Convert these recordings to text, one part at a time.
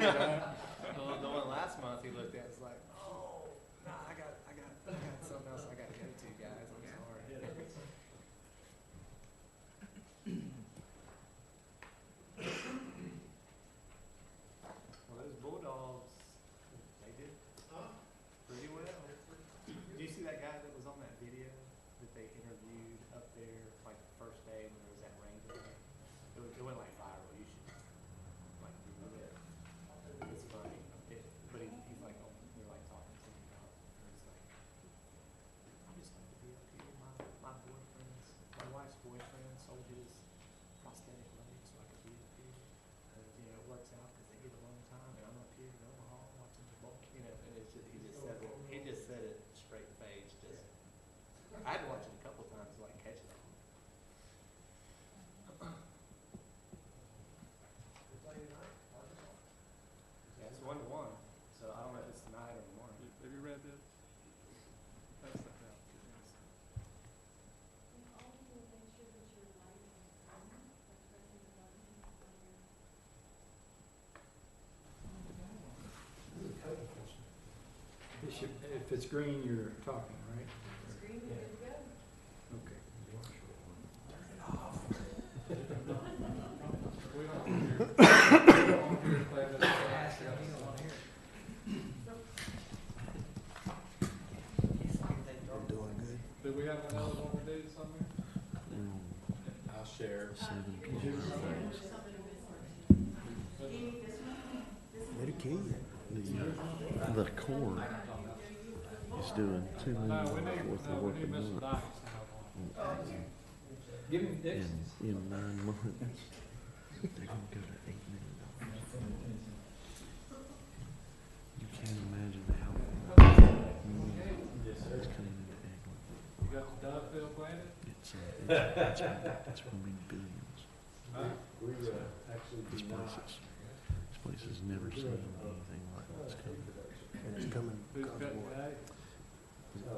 The one last month he looked at was like, oh, no, I got something else I got to go to, guys. I'm sorry. Well, those Bulldogs, they did pretty well. Did you see that guy that was on that video that they interviewed up there, like the first day when there was that rain delay? It went like viral. You should like Google it. It's funny. But he's like, oh, they're like talking to him about, and he's like, I just like to be up here. My wife's boyfriend sold his prosthetic leg so I could be up here. And, you know, it works out because they get alone time, and I'm up here in Omaha watching the ball. You know, and it's just, he just said it straight face. Just, I had to watch it a couple times to like catch it all. Yeah, it's 1-1, so I don't know if it's tonight or tomorrow. Have you read this? That's the hell. If it's green, you're talking, right? It's green, you're good to go. Okay. We don't want to hear play this fast. Doing good. Do we have another one we do somewhere? I'll share. Let it key. The core is doing $2 million No, we need, worth no, of we work need a Mr. month. Dykes to have one. Give him Dixon. In 9 months, they're gonna go to $8 million. You can't imagine how it's coming into Eglin. You got the Dovetail planted? It's gonna be billions. No? This place has never seen anything like what's coming. And it's coming. Who's cutting the hay?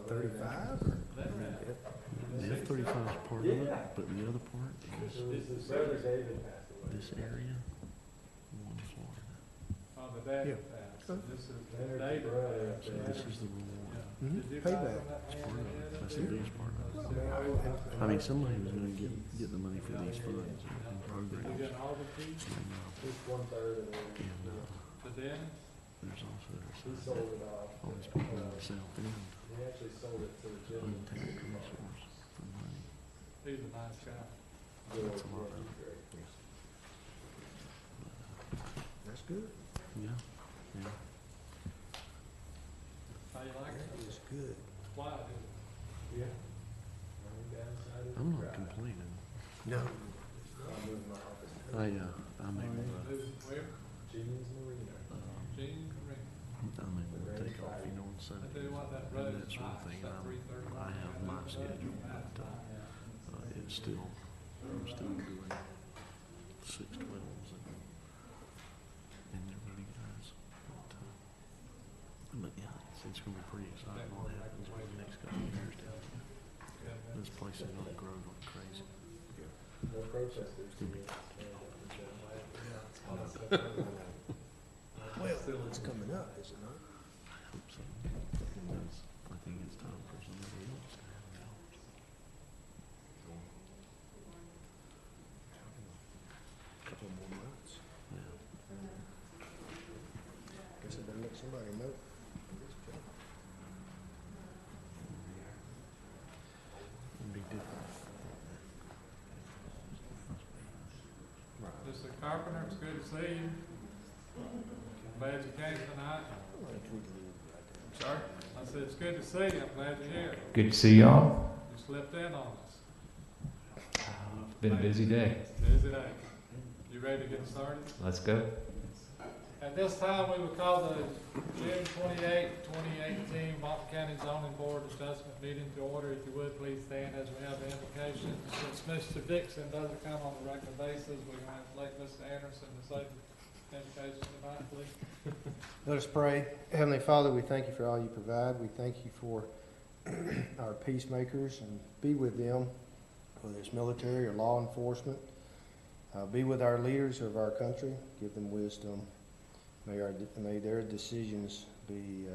35 or? The F-35 is part of it, but the other part is this area, one Florida. Oh, the dad Yeah. passed. This is the David passed. So this is the reward. Mhm. Did you Payback. ride on that It's man part of that it. had That's up the there? biggest part of it. Was I mean, somebody was gonna get the money for these funds and You programs. got all the fees? And The Dennis? there's also all these people in the south end untapped resource for money. He's a nice guy. That's a lot of it. That's good. Yeah, yeah. How you like it? That is good. Why? I'm not complaining. No. I may move, Where? Jeans Marine. I may move take off, you know, on I Sunday. tell you what, that And road's that sort of nice, thing, that and 330. I have my schedule, but, it's still, I'm still doing 6/12s and they're really guys. But yeah, it's gonna be pretty exciting what happens over the next couple of years down here. This place is gonna grow like crazy. It's gonna be Well, it's coming up, is it not? I hope so. Because I think it's time for somebody else to have jobs. Couple more months. Yeah. Guess I better let somebody know. It'd be different. Mr. Carpenter, it's good to see you. Glad you came tonight. Sorry? I said, it's good to see you. I'm glad you're here. Good to see y'all. You slipped in on us. It's been a busy day. Busy day. You ready to get started? Let's go. At this time, we will call the June 28, 2018 Monmouth County Zoning Board Adjustment meeting to order. If you would, please stand as we have the invocation. Since Mr. Dixon doesn't come on a regular basis, we're going to have to let Mr. Anderson to say the invocation tonight, please. Let us pray. Heavenly Father, we thank you for all you provide. We thank you for our peacemakers and be with them, whether it's military or law enforcement. Be with our leaders of our country. Give them wisdom May their decisions be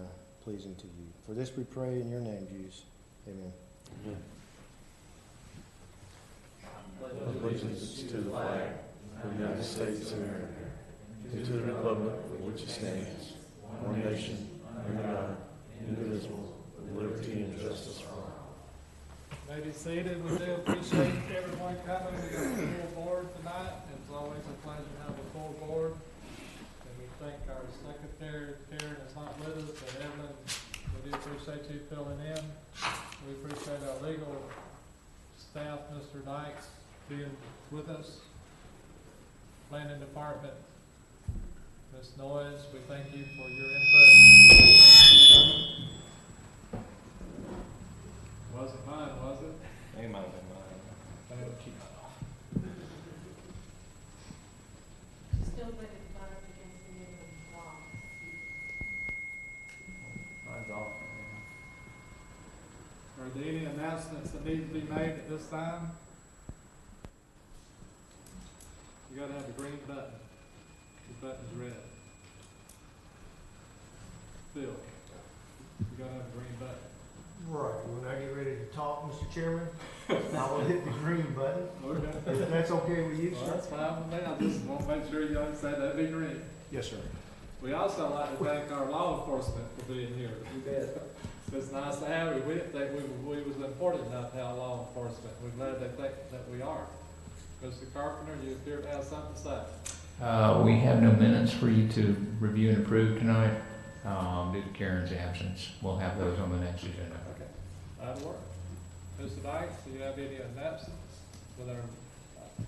pleasing to you. For this we pray in your name, Jesus. Amen. Allegiance to the flag of the United States of America, and to the republic for which it stands, one nation, under God, indivisible, with liberty and justice for all. May be seated. We do appreciate everyone coming. We got a full board tonight. It's always a pleasure to have a full board. And we thank our secretary, Karen, is not with us, but Evelyn, we do appreciate you filling in. We appreciate our legal staff, Mr. Dykes, being with us. Planning department, Ms. Noyes, we thank you for your input. Wasn't mine, was it? It might have been mine. Keep it off. Still voted fire against the neighborhood law. Mine's off. Are there any announcements that need to be made at this time? You gotta have the green button. The button's red. Phil, you gotta have the green button. Right, when I get ready to talk, Mr. Chairman, I will hit the green button. Okay. If that's okay with you, Well, sir? that's fine with me. I just want to make sure you understand that'd be green. Yes, sir. We also like to thank our law enforcement for being here. You bet. It's nice to have you. We didn't think we was important enough to have law enforcement. We're glad they think that we are. Mr. Carpenter, you appear to have something to say. We have no minutes for you to review and approve tonight, due to Karen's absence. We'll have those on the next agenda. Okay. That'll work. Mr. Dykes, do you have any announcements with our,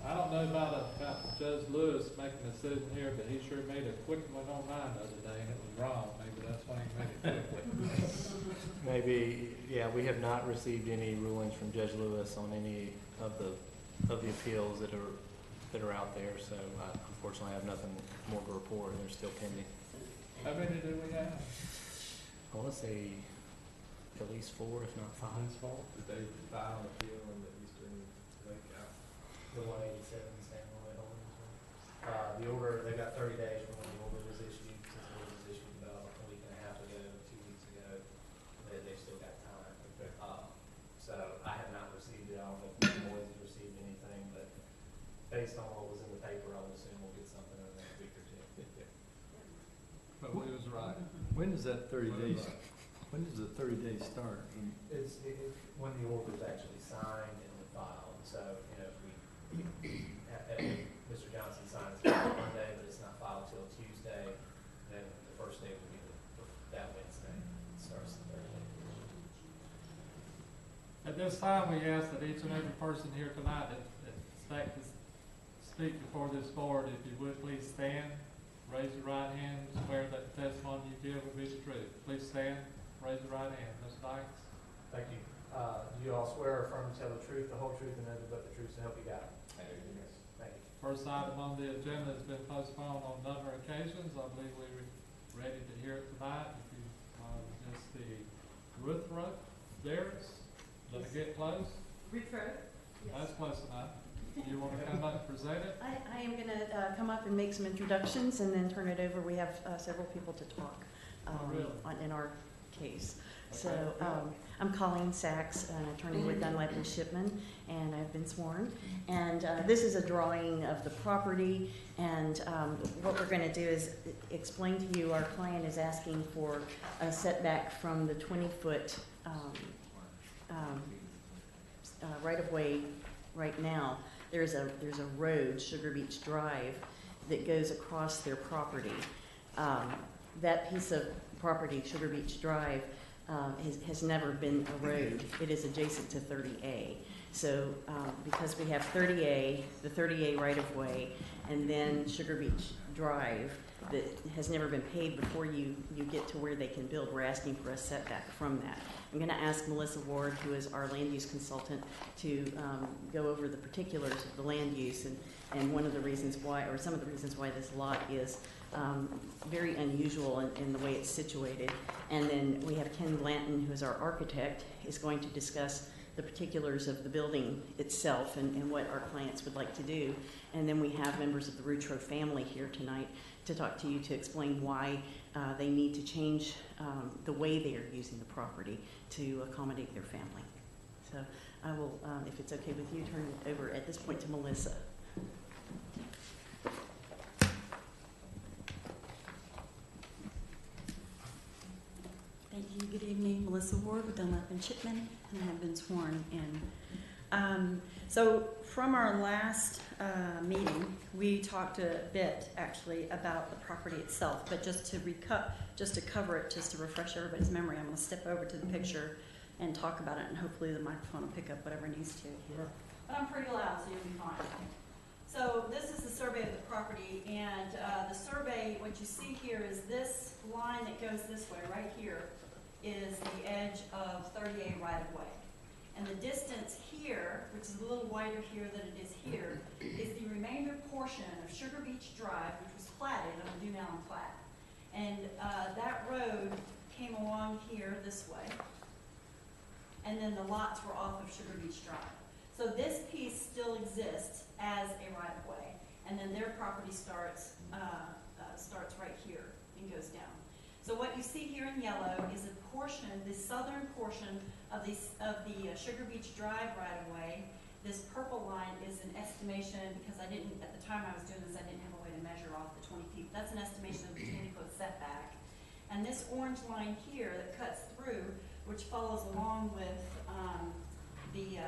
I don't know about Judge Lewis making a decision here, but he sure made a quick one on mine the other day, and it was wrong. Maybe that's why he made it quickly. Maybe, yeah, we have not received any rulings from Judge Lewis on any of the appeals that are out there, so I unfortunately have nothing more to report, and they're still pending. How many do we have? I want to say at least 4, if not 5. Did they file an appeal in the Eastern Lake out? The 187 San Roy Holdings. The order, they got 30 days from when the order was issued, since the order was issued about a week and a half ago, 2 weeks ago. They've still got time. So I have not received it. I don't know if Mr. Boyd has received anything, but based on what was in the paper, I would assume we'll get something in the next week or 2. But we was right. When does that 30 days, when does the 30 days start? It's when the order is actually signed and filed. So, you know, if Mr. Johnson signs it on Monday, but it's not filed till Tuesday, then the first day will be that Wednesday. It starts the 30 day. At this time, we ask that each and every person here tonight that expect to speak before this board, if you would please stand, raise your right hand, and swear that the testimony you give will be the truth. Please stand, raise your right hand. Ms. Dykes? Thank you. Do you all swear or affirm to tell the truth, the whole truth, and nothing but the truth to help you God? I do, yes. Thank you. First item on the agenda has been postponed on a number of occasions. I believe we were ready to hear it tonight. If you, just the Ruth Road, theirs, let it get close. Ruth Road? That's close enough. You want to come up and present it? I am going to come up and make some introductions and then turn it over. We have several people to talk really? in our case. So Okay. I'm Colleen Sachs, an attorney with Dunlap and Shipman, and I've been sworn. And this is a drawing of the property, and what we're going to do is explain to you our client is asking for a setback from the 20-foot right-of-way right now. There's a road, Sugar Beach Drive, that goes across their property. That piece of property, Sugar Beach Drive, has never been a road. It is adjacent to 30A. So because we have 30A, the 30A right-of-way, and then Sugar Beach Drive that has never been paved before you get to where they can build, we're asking for a setback from that. I'm going to ask Melissa Ward, who is our land use consultant, to go over the particulars of the land use and one of the reasons why, or some of the reasons why this lot is very unusual in the way it's situated. And then we have Ken Blanton, who is our architect, is going to discuss the particulars of the building itself and what our clients would like to do. And then we have members of the Rutro family here tonight to talk to you to explain why they need to change the way they are using the property to accommodate their family. So I will, if it's okay with you, turn it over at this point to Melissa. Thank you. Good evening. Melissa Ward with Dunlap and Chipman, and I have been sworn in. So from our last meeting, we talked a bit actually about the property itself, but just to cover it, just to refresh everybody's memory, I'm going to step over to the picture and talk about it, and hopefully the microphone will pick up whatever it needs to. Sure. But I'm pretty loud, so you'll be fine. So this is the survey of the property, and the survey, what you see here is this line that goes this way, right here, is the edge of 30A right-of-way. And the distance here, which is a little wider here than it is here, is the remainder portion of Sugar Beach Drive, which was platted on the Doone Allen plat. And that road came along here this way, and then the lots were off of Sugar Beach Drive. So this piece still exists as a right-of-way, and then their property starts right here and goes down. So what you see here in yellow is a portion, the southern portion of the Sugar Beach Drive right-of-way. This purple line is an estimation, because I didn't, at the time I was doing this, I didn't have a way to measure off the 20 feet. That's an estimation of the 20-foot setback. And this orange line here that cuts through, which follows along with the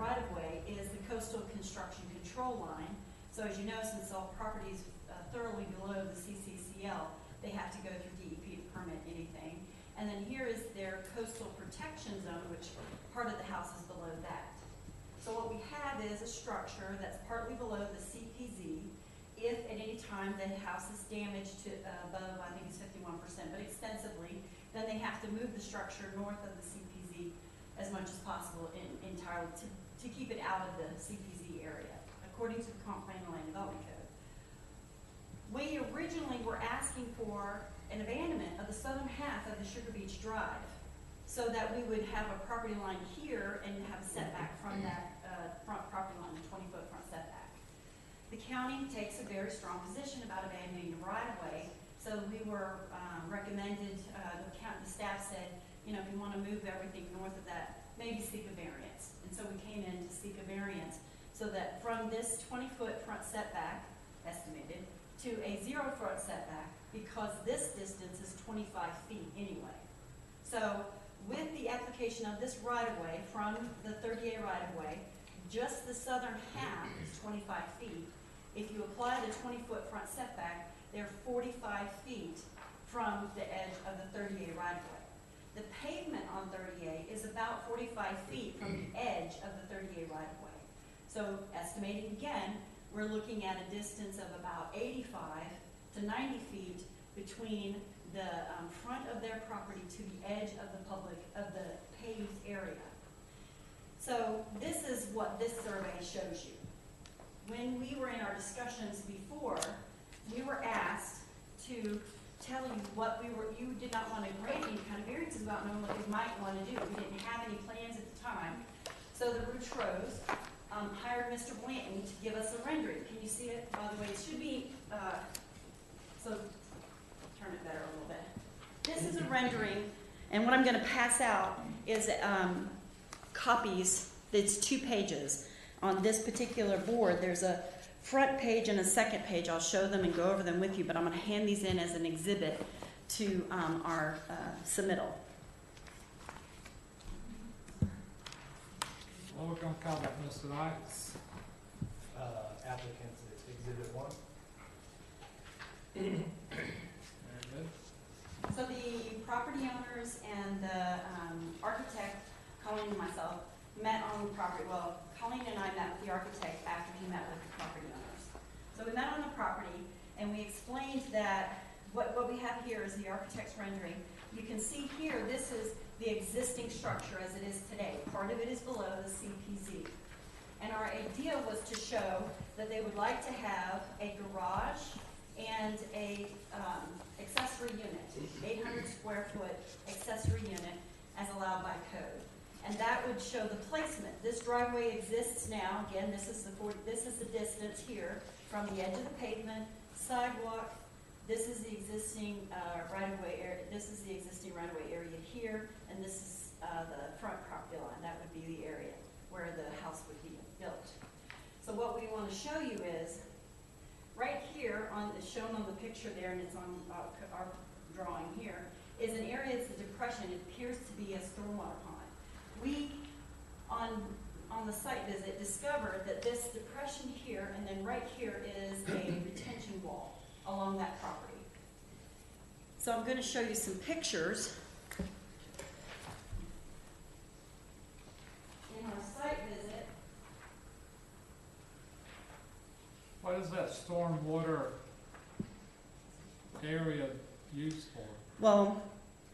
right-of-way, is the coastal construction control line. So as you know, since all properties thoroughly below the CCCL, they have to go through DEP to permit anything. And then here is their coastal protection zone, which part of the house is below that. So what we have is a structure that's partly below the CPZ. If at any time the house is damaged to above, I think it's 51%, but extensively, then they have to move the structure north of the CPZ as much as possible entirely to keep it out of the CPZ area, according to the Comp Plan and Land Development Code. We originally were asking for an abandonment of the southern half of the Sugar Beach Drive, so that we would have a property line here and have a setback from that front property line, the 20-foot front setback. The county takes a very strong position about abandoning the right-of-way, so we were recommended, the staff said, you know, if you want to move everything north of that, maybe seek a variance. And so we came in to seek a variance, so that from this 20-foot front setback, estimated, to a 0-foot setback, because this distance is 25 feet anyway. So with the application of this right-of-way from the 30A right-of-way, just the southern half is 25 feet. If you apply the 20-foot front setback, they're 45 feet from the edge of the 30A right-of-way. The pavement on 30A is about 45 feet from the edge of the 30A right-of-way. So estimating again, we're looking at a distance of about 85 to 90 feet between the front of their property to the edge of the paved area. So this is what this survey shows you. When we were in our discussions before, we were asked to tell you what you did not want to grant any kind of variances about, knowing what you might want to do. We didn't have any plans at the time. So the Routros hired Mr. Blanton to give us a rendering. Can you see it? By the way, it should be, so turn it better a little bit. This is a rendering, and what I'm going to pass out is copies. It's 2 pages. On this particular board, there's a front page and a second page. I'll show them and go over them with you, but I'm going to hand these in as an exhibit to our submittal. Well, we're going to call it Mr. Knights. Applicants, exhibit 1. Very good. So the property owners and the architect, Colleen and myself, met on the property. Well, Colleen and I met with the architect after he met with the property owners. So we met on the property, and we explained that what we have here is the architect's rendering. You can see here, this is the existing structure as it is today. Part of it is below the CPZ. And our idea was to show that they would like to have a garage and a accessory unit, 800 square foot accessory unit as allowed by code. And that would show the placement. This driveway exists now. Again, this is the distance here from the edge of the pavement, sidewalk. This is the existing right-of-way area. This is the existing right-of-way area here, and this is the front property line. That would be the area where the house would be built. So what we want to show you is right here is shown on the picture there, and it's on our drawing here, is an area, it's a depression. It appears to be a stormwater pond. We, on the site visit, discovered that this depression here and then right here is a retention wall along that property. So I'm going to show you some pictures. In our site visit, What is that stormwater area used for? well,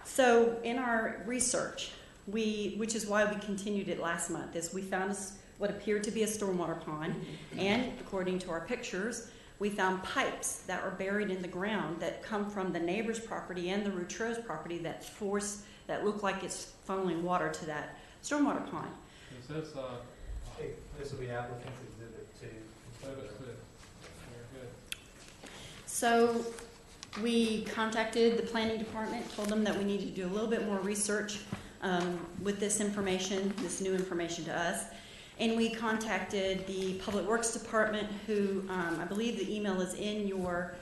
so in our research, which is why we continued it last month, is we found what appeared to be a stormwater pond, and according to our pictures, we found pipes that were buried in the ground that come from the neighbor's property and the Routreau's property that look like it's funneling water to that stormwater pond. Is this, This will be applicant's exhibit 2. exhibit 2? Very good. So we contacted the planning department, told them that we needed to do a little bit more research with this information, this new information to us. And we contacted the Public Works Department, who I believe the email is in your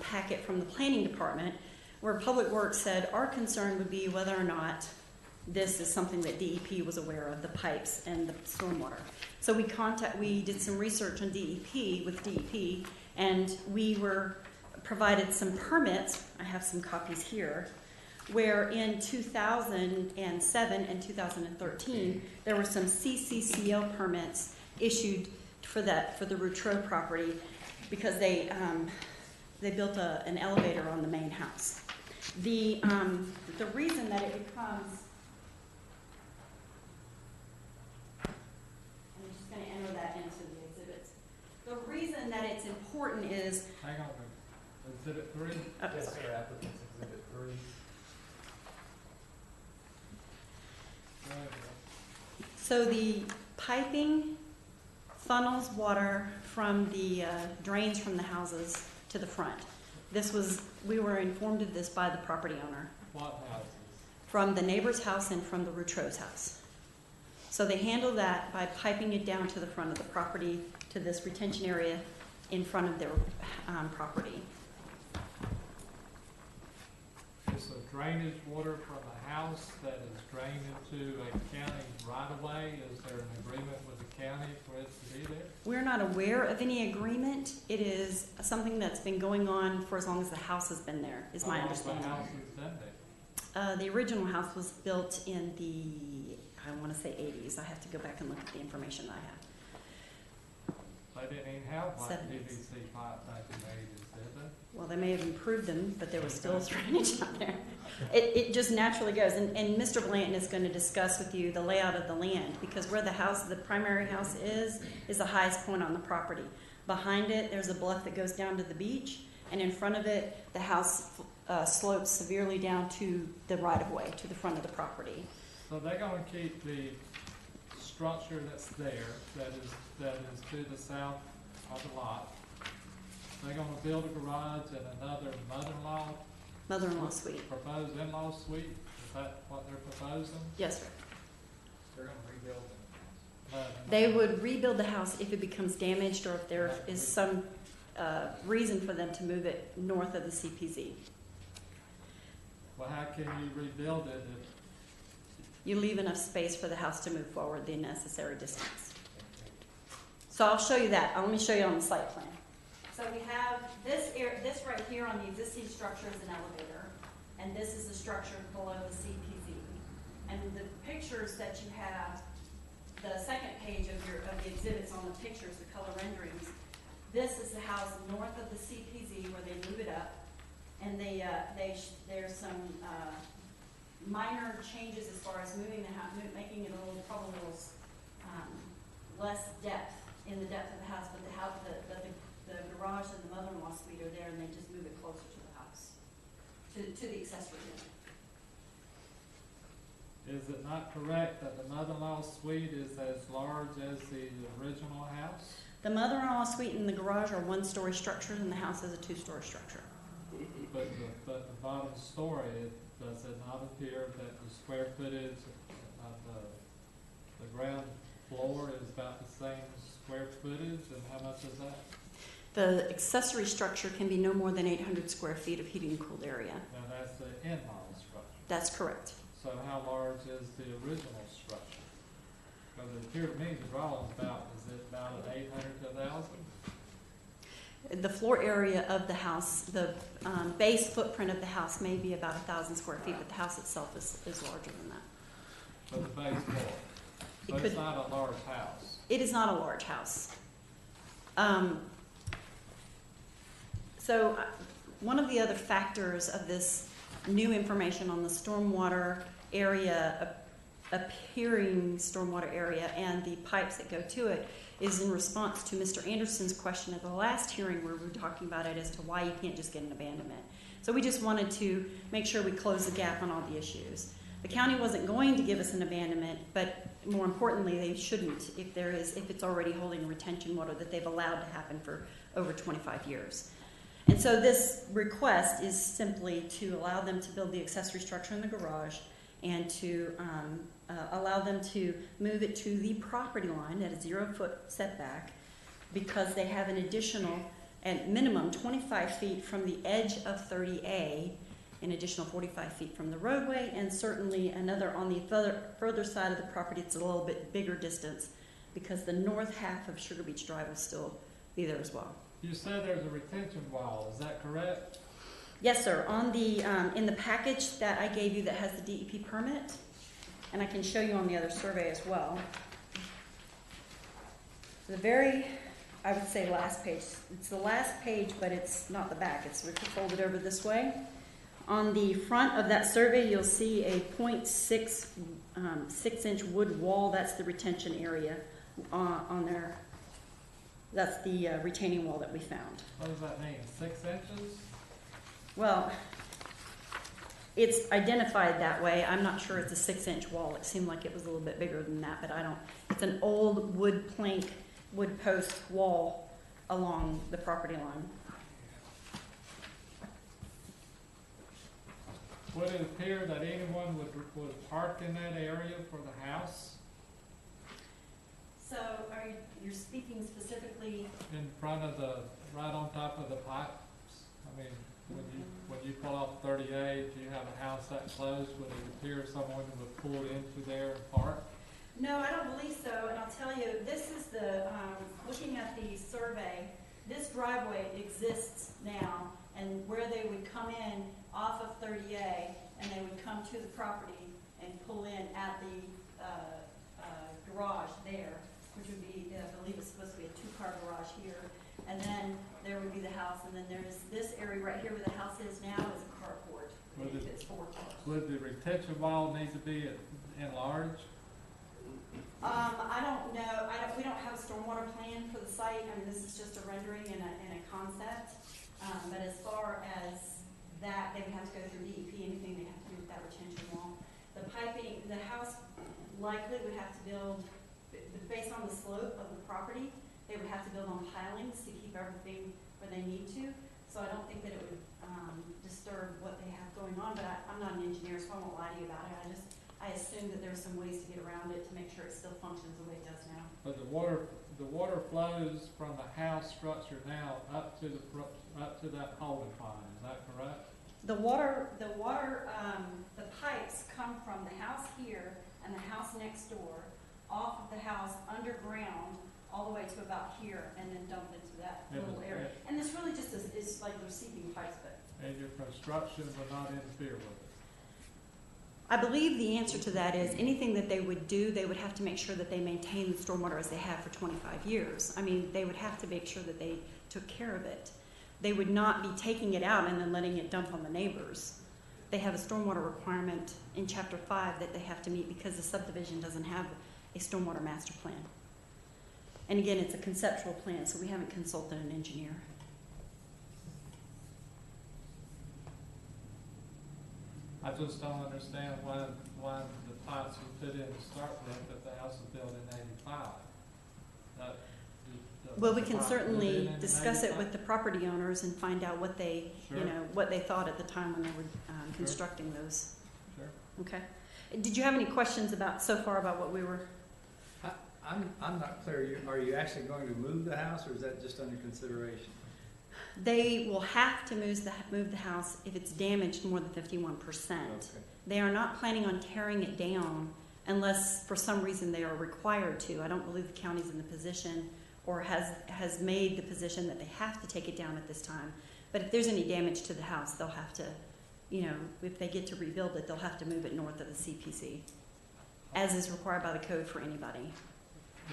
packet from the planning department, where Public Works said our concern would be whether or not this is something that DEP was aware of, the pipes and the stormwater. So we did some research on DEP with DEP, and we were provided some permits. I have some copies here, where in 2007 and 2013, there were some CCCO permits issued for the Routreau property because they built an elevator on the main house. The reason that it becomes, I'm just going to enter that into the exhibits. The reason that it's important is, Hang on, exhibit 3? Yes, sir, applicant's exhibit 3. so the piping funnels water from the drains from the houses to the front. We were informed of this by the property owner, What houses? from the neighbor's house and from the Routreau's house. So they handle that by piping it down to the front of the property, to this retention area in front of their property. Is the drainage water from the house that is drained into a county right-of-way? Is there an agreement with the county for it to be there? We're not aware of any agreement. It is something that's been going on for as long as the house has been there, is my understanding. How long has the house been there? The original house was built in the, I want to say 80s. I have to go back and look at the information I have. They didn't even have like 70s. PVC pipe back in the 80s, did they? Well, they may have improved them, but there was still drainage out there. It just naturally goes. And Mr. Blanton is going to discuss with you the layout of the land, because where the primary house is the highest point on the property. Behind it, there's a bluff that goes down to the beach, and in front of it, the house slopes severely down to the right-of-way, to the front of the property. So they're going to keep the structure that's there, that is to the south of the lot. They're going to build a garage and another Mother-in-law suite. proposed in-law suite. Is that what they're proposing? Yes, sir. They're going to rebuild it. They would rebuild the house if it becomes damaged or if there is some reason for them to move it north of the CPZ. Well, how can you rebuild it if You leave enough space for the house to move forward the necessary distance. So I'll show you that. Let me show you on the site plan. So we have this right here on the existing structure is an elevator, and this is the structure below the CPZ. And the pictures that you have, the second page of the exhibits on the pictures, the color renderings, this is the house north of the CPZ where they move it up, and there's some minor changes as far as moving the house, making it probably a little less depth in the depth of the house, but the garage and the mother-in-law suite are there, and they just move it closer to the house, to the accessory unit. Is it not correct that the mother-in-law suite is as large as the original house? The mother-in-law suite and the garage are one-story structures, and the house is a two-story structure. But the bottom story, does it not appear that the square footage of the ground floor is about the same square footage, and how much is that? The accessory structure can be no more than 800 square feet of heating and cooled area. Now, that's the in-law structure. That's correct. So how large is the original structure? Because it appeared to me the drawing's is it about an 800 to 1,000? The floor area of the house, the base footprint of the house may be about 1,000 square feet, but the house itself is larger than that. But the base floor. It So it's could- not a large house. It is not a large house. One of the other factors of this new information on the stormwater area, appearing stormwater area, and the pipes that go to it is in response to Mr. Anderson's question at the last hearing where we were talking about it as to why you can't just get an abandonment. So we just wanted to make sure we close the gap on all the issues. The county wasn't going to give us an abandonment, but more importantly, they shouldn't if it's already holding retention water that they've allowed to happen for over 25 years. And so this request is simply to allow them to build the accessory structure in the garage and to allow them to move it to the property line at a 0-foot setback, because they have an additional, at minimum, 25 feet from the edge of 30A, an additional 45 feet from the roadway, and certainly another on the further side of the property. It's a little bit bigger distance because the north half of Sugar Beach Drive will still be there as well. You said there's a retention wall, is that correct? Yes, sir. On the in the package that I gave you that has the DEP permit, and I can show you on the other survey as well. The very, I would say, last page. It's the last page, but it's not the back. It's folded over this way. On the front of that survey, you'll see a 0.6 inch wood wall. That's the retention area on there. That's the retaining wall that we found. What does that mean, 6 inches? Well, it's identified that way. I'm not sure it's a 6-inch wall. It seemed like it was a little bit bigger than that, but I don't. It's an old wood plank, wood post wall along the property line. Would it appear that anyone would park in that area for the house So you're speaking specifically, in front of right on top of the pipes? I mean, when you pull off 38, do you have a house that close? Would it appear someone would pull into there and park? no, I don't believe so, and I'll tell you, this is looking at the survey, this driveway exists now, and where they would come in off of 30A, and they would come to the property and pull in at the garage there, which would be, I believe it's supposed to be a 2-car garage here, and then there would be the house, and then there's this area right here where the house is now is a carport. Would It it- fits 4 cars. Would the retention wall need to be enlarged? I don't know, we don't have a stormwater plan for the site, I mean, this is just a rendering and a concept. But as far as that, they would have to go through DEP, anything they have to do with that retention wall. The piping, the house likely would have to build, based on the slope of the property, they would have to build on pilings to keep everything where they need to. So I don't think that it would disturb what they have going on, but I'm not an engineer, so I won't lie to you about it. I assume that there's some ways to get around it to make sure it still functions the way it does now. But the water flows from the house structure now up to that holding pond, is that correct? The pipes come from the house here and the house next door, off of the house underground, all the way to about here, and then dump into that little area. And this really just is like they're seeping pipes, but And your construction will not interfere with it? I believe the answer to that is anything that they would do, they would have to make sure that they maintain the stormwater as they have for 25 years. I mean, they would have to make sure that they took care of it. They would not be taking it out and then letting it dump on the neighbors. They have a stormwater requirement in Chapter 5 that they have to meet because the subdivision doesn't have a stormwater master plan. And again, it's a conceptual plan, so we haven't consulted an engineer. I just don't understand why the plots were put in to start with if the house was built in 85. Well, we Was the can plot put certainly in discuss it 85? with the property owners and find out what they, Sure. you know, what they thought at the time when they were constructing those. Sure. Okay. Did you have any questions about, so far about what we were? I'm not clear, are you actually going to move the house, or is that just under consideration? They will have to move the house if it's damaged more than 51%. Okay. They are not planning on tearing it down unless for some reason they are required to. I don't believe the county's in the position or has made the position that they have to take it down at this time. But if there's any damage to the house, they'll have to, you know, if they get to rebuild it, they'll have to move it north of the CPC, as is required by the code for anybody.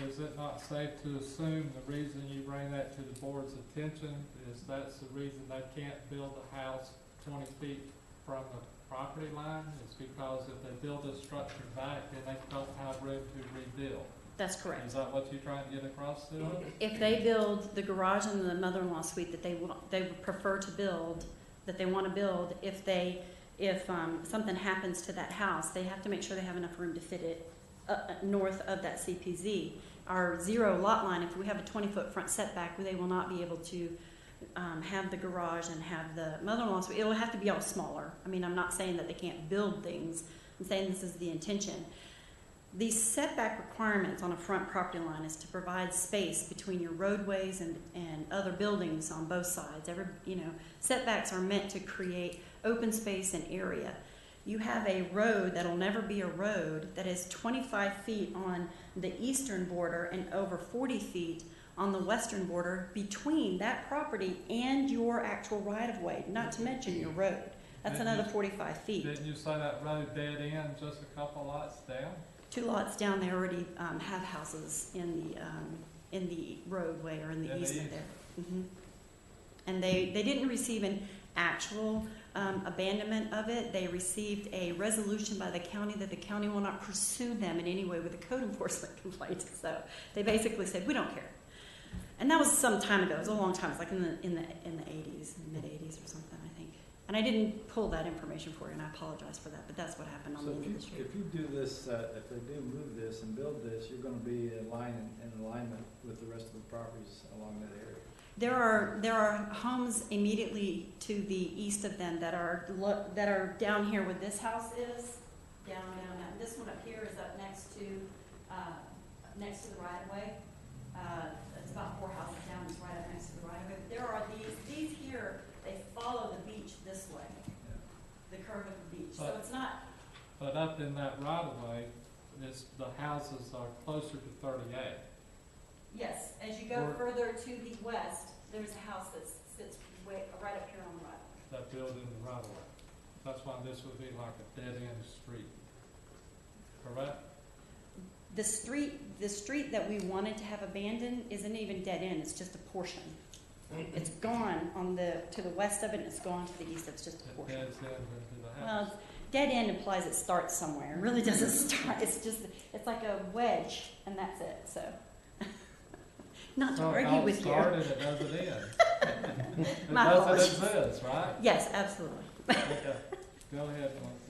Is it not safe to assume the reason you bring that to the board's attention is that's the reason they can't build a house 20 feet from the property line? It's because if they build a structure back, then they don't have room to rebuild. That's correct. Is that what you're trying to get across to us? If they build the garage and the mother-in-law suite that they would prefer to build, that they want to build, if something happens to that house, they have to make sure they have enough room to fit it north of that CPZ. Our zero lot line, if we have a 20-foot front setback, they will not be able to have the garage and have the mother-in-law suite. It'll have to be all smaller. I mean, I'm not saying that they can't build things. I'm saying this is the intention. The setback requirements on a front property line is to provide space between your roadways and other buildings on both sides. Setbacks are meant to create open space and area. You have a road that'll never be a road that is 25 feet on the eastern border and over 40 feet on the western border between that property and your actual right-of-way, not to mention your road. That's another 45 feet. Didn't you say that road dead end just a couple lots down? 2 lots down, they already have houses in the roadway or in the east of there. Mm-hmm. And they didn't receive an actual abandonment of it. They received a resolution by the county that the county will not pursue them in any way with a code enforcement complaint. So they basically said, we don't care. And that was some time ago. It was a long time. It was like in the 80s, mid-80s or something, I think. And I didn't pull that information for you, and I apologize for that, but that's what happened on So the end of the street. if you do this, if they do move this and build this, you're gonna be in alignment with the rest of the properties along that area? There are homes immediately to the east of them that are down here where this house is, down. This one up here is up next to the right of way. It's about 4 houses down. It's right up next to the right of way. But there are these here. They follow the beach this way, the curve of the beach. So it's not. But up in that right of way, the houses are closer to 38. Yes, as you go further to the west, there's a house that sits right up here on the right. That built in the right of way. That's why this would be like a dead end street. Correct? The street that we wanted to have abandoned isn't even dead end. It's just a portion. It's gone to the west of it, and it's gone to the east. It's just a It portion. dead end into the house. Well, dead end implies it starts somewhere. It really doesn't start. It's like a wedge, and that's it. So, not to argue with you. It don't start and it doesn't end. It My doesn't apologies. exist, right? Yes, absolutely. Okay. Go ahead, Melissa.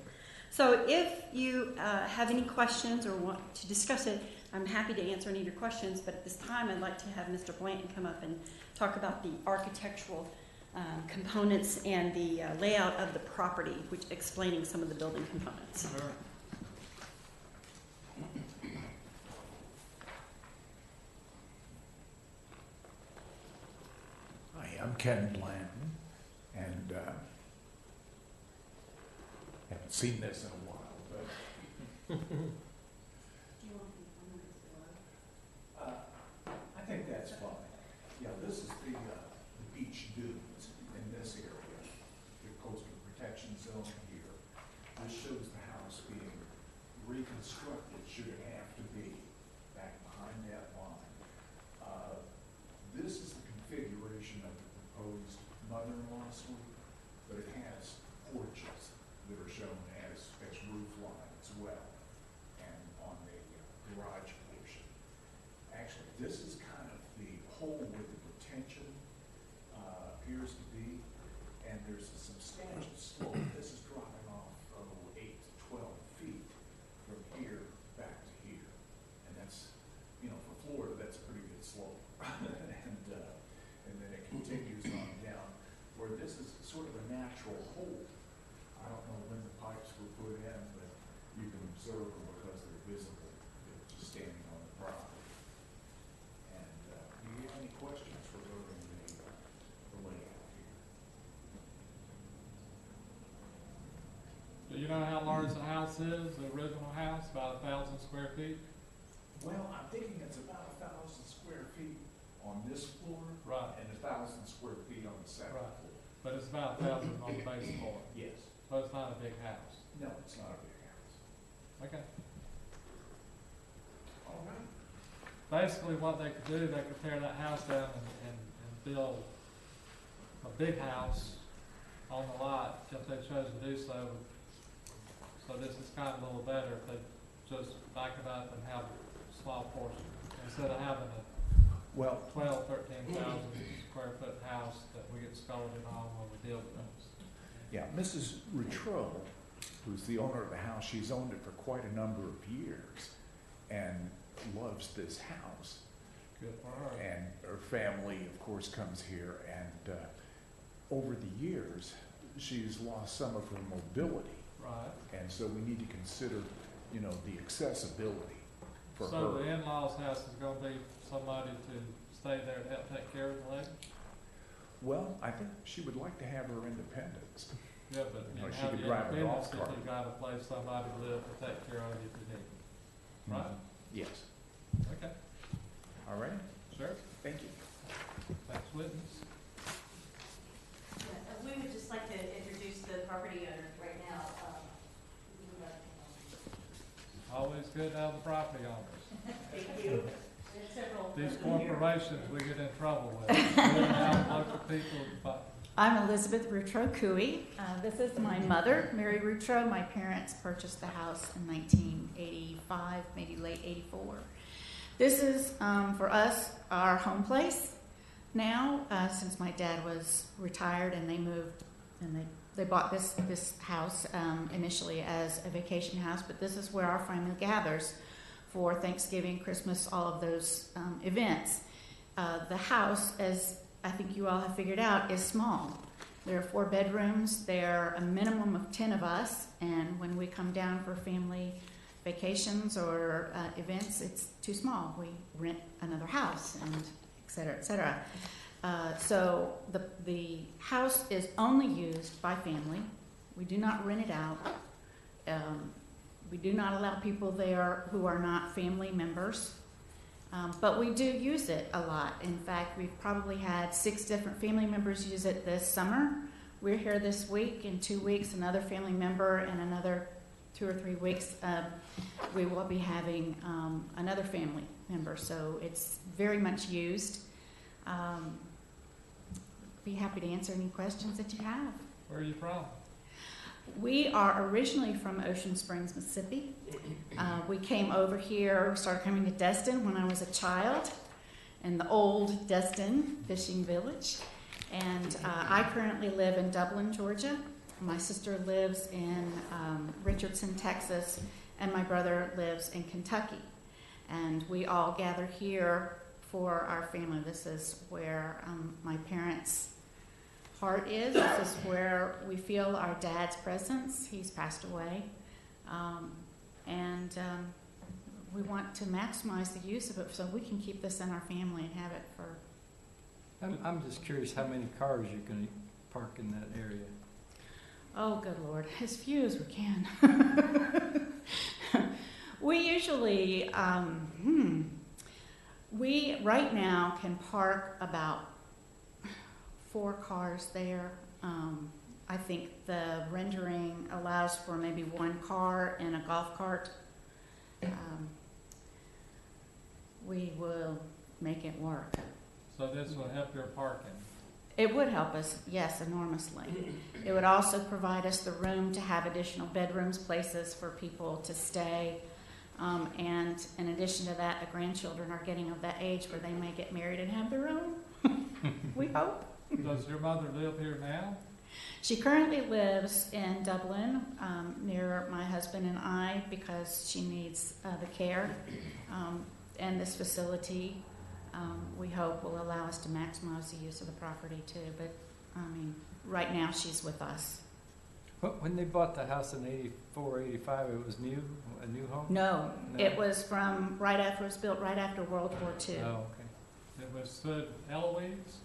So if you have any questions or want to discuss it, I'm happy to answer any of your questions, but at this time I'd like to have Mr. Blanton come up and talk about the architectural components and the layout of the property, which explaining some of the building components. Sure. Hi, I'm Ken Blanton, and haven't seen this in a while, but I think that's fine. Yeah, this is the beach dunes in this area, the coastal protection zone here. This shows the house being reconstructed, should it have to be, back behind that line. This is the configuration of the proposed mother-in-law suite, but it has porches that are shown as roof line as well, and on the garage portion. Actually, this is kind of the hole where the retention appears to be, and there's a substantial slope. This is dropping off, you know how large the house is, the original house, about 1,000 square feet? Well, I'm thinking it's about 1,000 square feet on this floor. Right. And 1,000 square feet on the second Right. floor. But it's about 1,000 on the base floor, Yes. so it's not a big house. No, it's not a big house. Okay. All right. Basically, what they could do, they could tear that house down and build a big house on the lot if they chose to do so. So this is kind of a little better if they just back it up and have a small portion, instead of having a Well, 13,000 square foot house that we get scolded on when we deal with those. yeah, Mrs. Rutro, who's the owner of the house, she's owned it for quite a number of years and loves this house. Good for her. And her family, of course, comes here, and over the years, she's lost some of her mobility. Right. And so we need to consider, you know, the accessibility for So the her. in-laws house is gonna be somebody to stay there to help take care of the lady? Well, I think she would like to have her independence. Yeah, but You know, you she have could the drive a independence golf if cart. you got a place somebody to live to take care of you if you need it. Right? Yes. Okay, All right, sure. thank you. Thanks, witness. We would just like to introduce the property owner right now. Always good to have the property owners. Thank you. There's several. These corporations we get in trouble with. We don't have local people, but I'm Elizabeth Rutro Cooey. This is my mother, Mary Rutro. My parents purchased the house in 1985, maybe late 84. This is, for us, our home place now, since my dad was retired and they moved and they bought this house initially as a vacation house, but this is where our family gathers for Thanksgiving, Christmas, all of those events. The house, as I think you all have figured out, is small. There are 4 bedrooms. There are a minimum of 10 of us, and when we come down for family vacations or events, it's too small. We rent another house, and et cetera, et cetera. So the house is only used by family. We do not rent it out. We do not allow people there who are not family members. But we do use it a lot. In fact, we've probably had 6 different family members use it this summer. We're here this week. In 2 weeks, another family member, and another 2 or 3 weeks, we will be having another family member. So it's very much used. Be happy to answer any questions that you have. where are you from? We are originally from Ocean Springs, Mississippi. We came over here, started coming to Destin when I was a child, in the old Destin fishing village. And I currently live in Dublin, Georgia. My sister lives in Richardson, Texas, and my brother lives in Kentucky. And we all gather here for our family. This is where my parents' heart is. This is where we feel our dad's presence. He's passed away. We want to maximize the use of it so we can keep this in our family and have it for... I'm just curious how many cars you can park in that area. Oh, good Lord, as few as we can. We usually, we right now can park about 4 cars there. I think the rendering allows for maybe 1 car and a golf cart. We will make it work. So this will help your parking. It would help us, yes, enormously. It would also provide us the room to have additional bedrooms, places for people to stay. And in addition to that, the grandchildren are getting of that age where they may get married and have their own. We hope. Does your mother live here now? She currently lives in Dublin, near my husband and I, because she needs the care. And this facility, we hope, will allow us to maximize the use of the property too. But, right now she's with us. When they bought the house in 84, 85, it was new, a new home? No, it was from it was built right after World War II. Oh, okay. It was Eloise?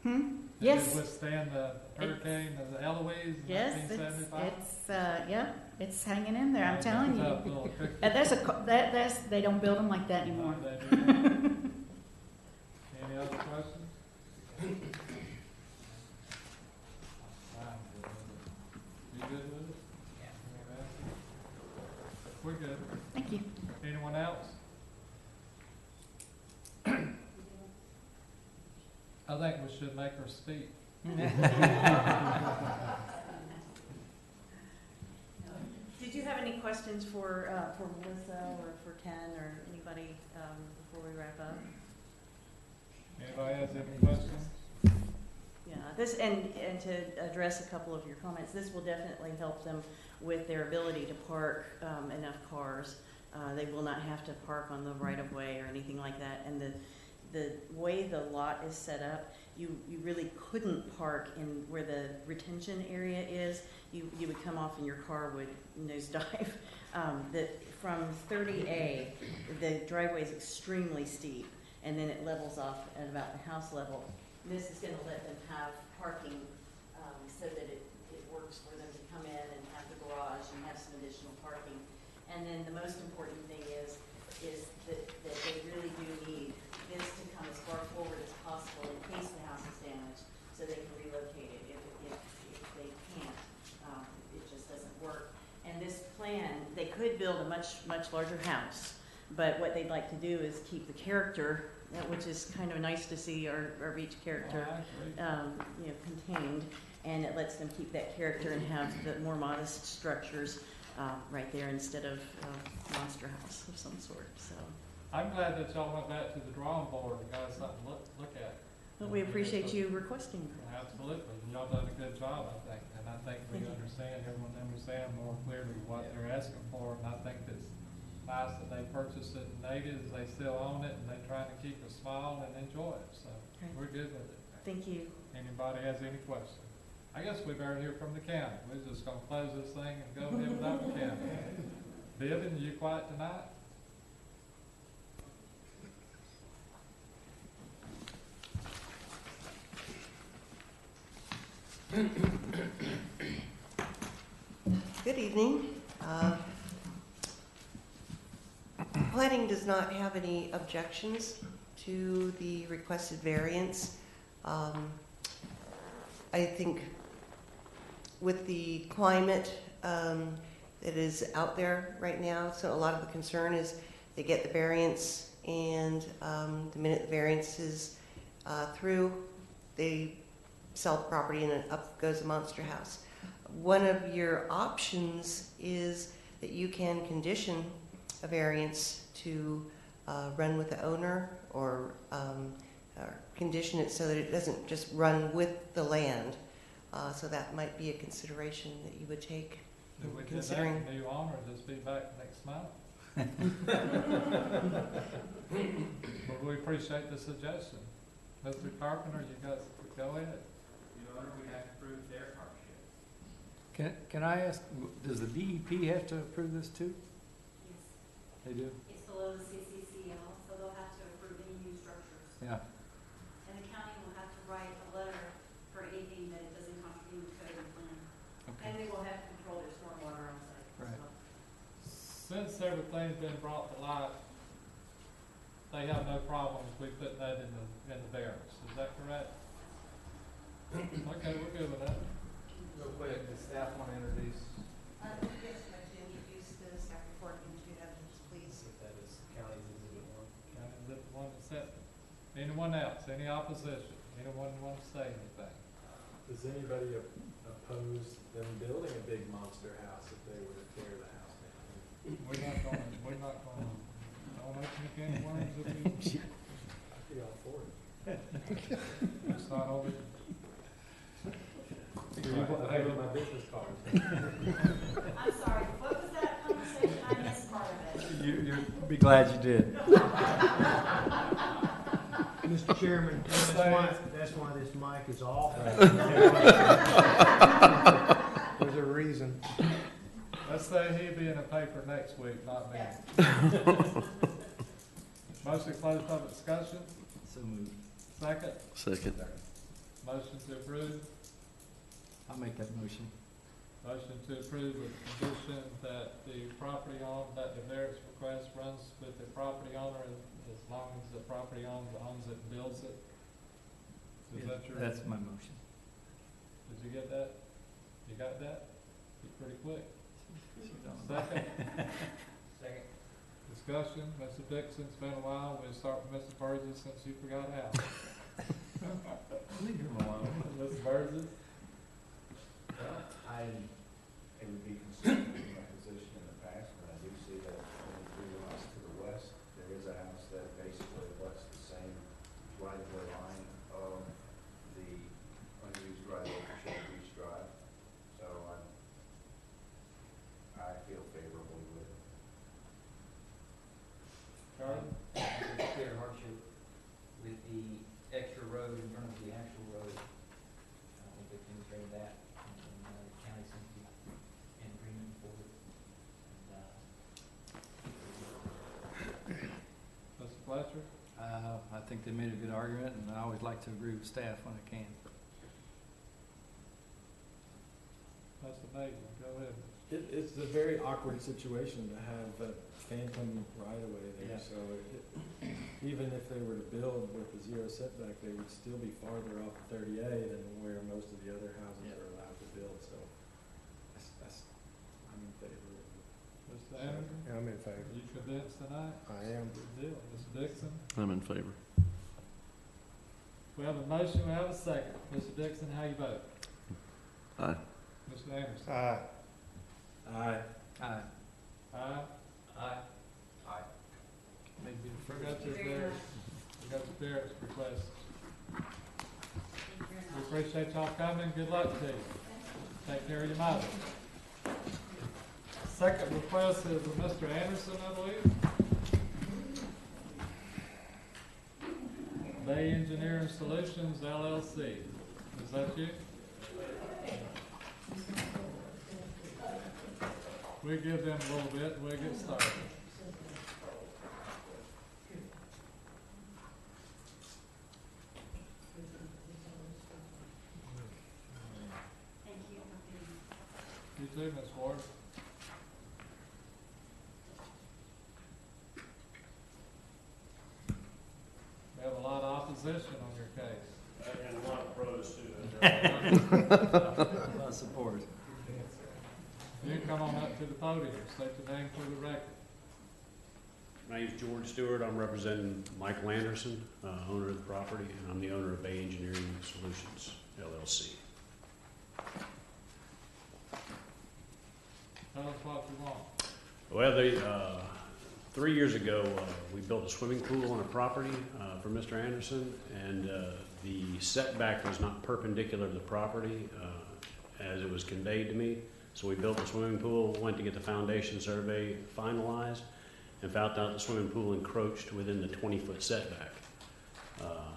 Did Yes. it withstand the hurricane of the Eloise in Yes, 1975? yeah, it's hanging in there, I'm That's telling a you. tough little cookie. That's, they don't build them like that anymore. No, they do not. Any other questions? You good with it? Yeah. We're good. Thank you. Anyone else? I think we should make her speak. Did you have any questions for Melissa or for Ken or anybody, before we wrap up? Anybody has any questions? Yeah, this, and to address a couple of your comments, this will definitely help them with their ability to park, enough cars. They will not have to park on the right-of-way or anything like that, and the way the lot is set up, you really couldn't park in where the retention area is. You would come off and your car would nosedive. From 30A, the driveway is extremely steep, and then it levels off at about the house level. This is gonna let them have parking, so that it works for them to come in and have the garage and have some additional parking. And then the most important thing is that they really do need this to come as far forward as possible in case the house is damaged, so they can relocate it. If they can't, it just doesn't work. And this plan, they could build a much larger house, but what they'd like to do is keep the character, which is kind of nice to see our beach character, contained, and it lets them keep that character and have the more modest structures right there instead of monster house of some sort. So. I'm glad that y'all went back to the drawing board and got something to look at. But we appreciate you requesting. Absolutely. Y'all done a good job, I think. And I think we understand, everyone understands more clearly what they're asking for. And I think it's nice that they purchased it in natives, they still own it, and they're trying to keep it small and enjoy it. So we're good with it. Thank you. Anybody has any questions? I guess we better hear from the county. We're just gonna close this thing and go ahead without the county. Vivian, you quiet tonight? Good evening. Planning does not have any objections to the requested variance. I think with the climate that is out there right now, so a lot of the concern is they get the variance, and the minute the variance is through, they sell the property and up goes a monster house. One of your options is that you can condition a variance to run with the owner, or condition it so that it doesn't just run with the land. So that might be a consideration that you would take. If we did that, Considering the new owner just be back next month. But we appreciate the suggestion. Mr. Carpenter, you guys go ahead. Your Honor, we have to prove their hardship. Can I ask, does the DEP have to approve this too? Yes. They do? It's below the CCCL, so they'll have to approve any new structures. Yeah. And the county will have to write a letter for anything that doesn't contravene with code and plan. Okay. And they will have to control their stormwater on site as Right. well. Since everything's been brought to light, they have no problems with putting that in the variance. Is that correct? Okay, we're good with that. Real quick, the staff want to introduce, Yes, I'd like to introduce the staff report into evidence, please. if that is county exhibit one. County Exhibit 1 accepted. Anyone else? Any opposition? Anyone want to say anything? Does anybody oppose them building a big monster house if they were to tear the house down? We're not gonna, don't open the can of worms if we, I'd be all for it. it's not over. I have my business card. I'm sorry, what was that conversation? I missed part of it. You'll be glad you did. Mr. Chairman, that's why this mic is off. There's a reason. Let's say he'll be in a paper next week, not me. Motion to close public discussion, So moved. second. Second. Motion to approve. I'll make that motion. Motion to approve with the condition that the property owner, that the variance request runs with the property owner as long as the property owner owns it and builds it. Is that your? That's my motion. Did you get that? You got that? You're pretty quick. Second? Second. Discussion, Mr. Dixon, it's been a while, we'll start with Mr. Burgess since you forgot how. Leave him alone. Mr. Burgess? It would be consistent with my position in the past, but I do see that only 3 miles to the west, there is a house that basically abuts the same right-of-way line of the unused driveway for Sugar Beach Drive. So I feel favorably with it. Charlie? There's clear hardship with the extra road in front of the actual road. I don't think they've demonstrated that, and the county seems to be in agreement for it. Mr. Fletcher? I think they made a good argument, and I always like to agree with staff when I can. Mr. Bagley, go ahead. It's a very awkward situation to have a phantom right-of-way there, Yeah. so even if they were to build with the 0 setback, they would still be farther off 30A than where most of the other houses Yeah. are allowed to build, so I'm in favor of it. Mr. Anderson? I'm in favor. You convinced tonight? I am. Good deal. Mr. Dixon? I'm in favor. We have a motion, we have a second. Mr. Dixon, how you vote? Aye. Mr. Anderson? Aye. Aye. Aye. Aye. Aye. Aye. Maybe We got your variance, we got your variance request. We appreciate y'all coming. Good luck to you. Take care of your mother. Second request is of Mr. Anderson, I believe. Bay Engineering Solutions LLC. Is that you? We'll give them a little bit, and we'll get started. Thank you. You too, Ms. Ward. We have a lot of opposition on your case. And a lot of pros too. A lot of support. You can come on up to the podium, state your name for the record. My name's George Stewart. I'm representing Michael Anderson, owner of the property, and I'm the owner of Bay Engineering Solutions, LLC. Tell us what you want. Well, 3 years ago, we built a swimming pool on a property for Mr. Anderson, and the setback was not perpendicular to the property as it was conveyed to me. So we built a swimming pool, went to get the foundation survey finalized, and found out the swimming pool encroached within the 20-foot setback.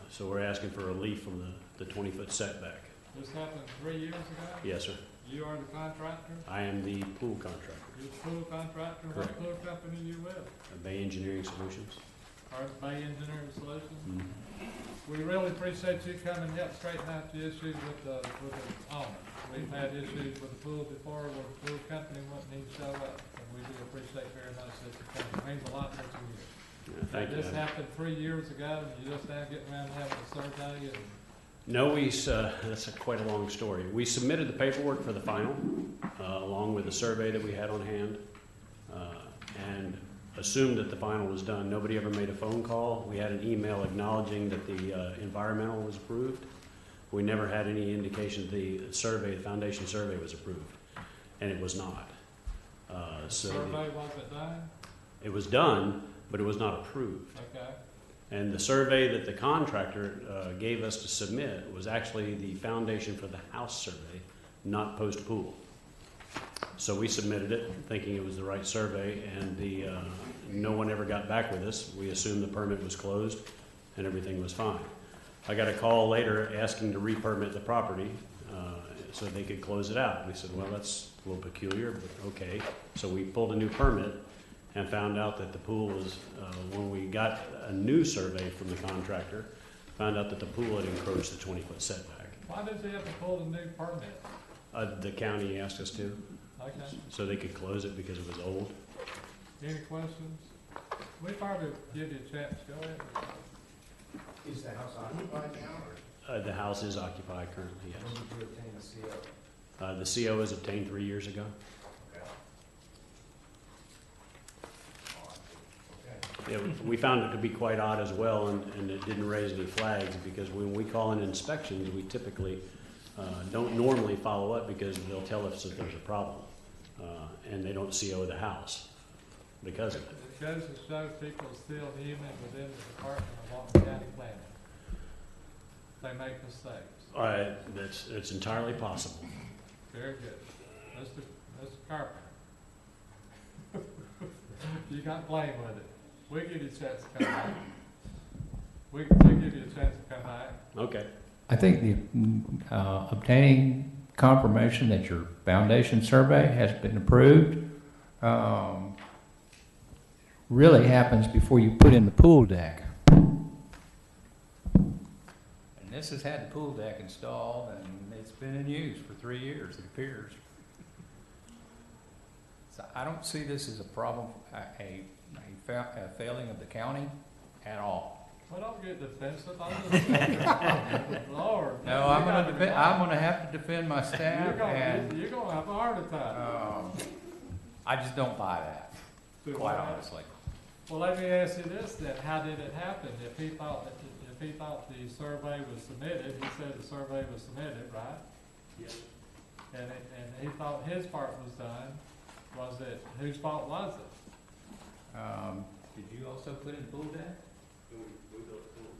So we're asking for relief from the 20-foot setback. This happened 3 years ago? Yes, sir. You are the contractor? I am the pool contractor, You're the pool contractor? Correct. What pool company you with? Bay Engineering Solutions. Or Bay Engineering Solutions? Mhm. We really appreciate you coming and help straighten out the issues with the owner. We've had issues with the pool before where the pool company wouldn't even show up, and we do appreciate very much that you come. It means a lot to you. Yeah, thank you. This happened 3 years ago, and you just now getting around to having a survey and. No, that's quite a long story. We submitted the paperwork for the final, along with the survey that we had on hand, and assumed that the final was done. Nobody ever made a phone call. We had an email acknowledging that the environmental was approved. We never had any indication that the foundation survey was approved, and it was not. So Survey wasn't done? it was done, but it was not approved. Okay. And the survey that the contractor gave us to submit was actually the foundation for the house survey, not post-pool. So we submitted it thinking it was the right survey, and no one ever got back with us. We assumed the permit was closed and everything was fine. I got a call later asking to re-permit the property so they could close it out. We said, well, that's a little peculiar, but okay. So we pulled a new permit and found out that the pool was, when we got a new survey from the contractor, found out that the pool had encroached the 20-foot setback. Why does he have to pull the new permit? The county asked us to, Okay, so they could close it because it was old. any questions? We probably give you a chance, go ahead. Is the house occupied now, or The house is occupied currently, when yes. did you obtain a CO? The CO was obtained 3 years ago. Okay. Okay. Yeah, we found it to be quite odd as well, and it didn't raise any flags, because when we call in inspections, we typically don't normally follow up because they'll tell us that there's a problem, and they don't CO the house because of it. It goes to show people are still human within the Department of Walton County Planning. They make mistakes. It's entirely possible. Very good. Mr. Carpenter. You got blame with it. We'll give you a chance to come back. We'll give you a chance to come back. Okay. I think the obtaining confirmation that your foundation survey has been approved really happens before you put in the pool deck. And this has had the pool deck installed, and it's been in use for 3 years, it appears. So I don't see this as a problem, a failing of the county at all. Well, don't get defensive. Lord. No, I'm gonna have to defend my staff, You're gonna have a heart attack. I just don't buy that, quite honestly. Well, let me ask you this then, how did it happen? If he thought the survey was submitted, he said the survey was submitted, right? Yes. And he thought his part was done, was it, whose fault was it? Did you also put in the pool deck? We built a pool.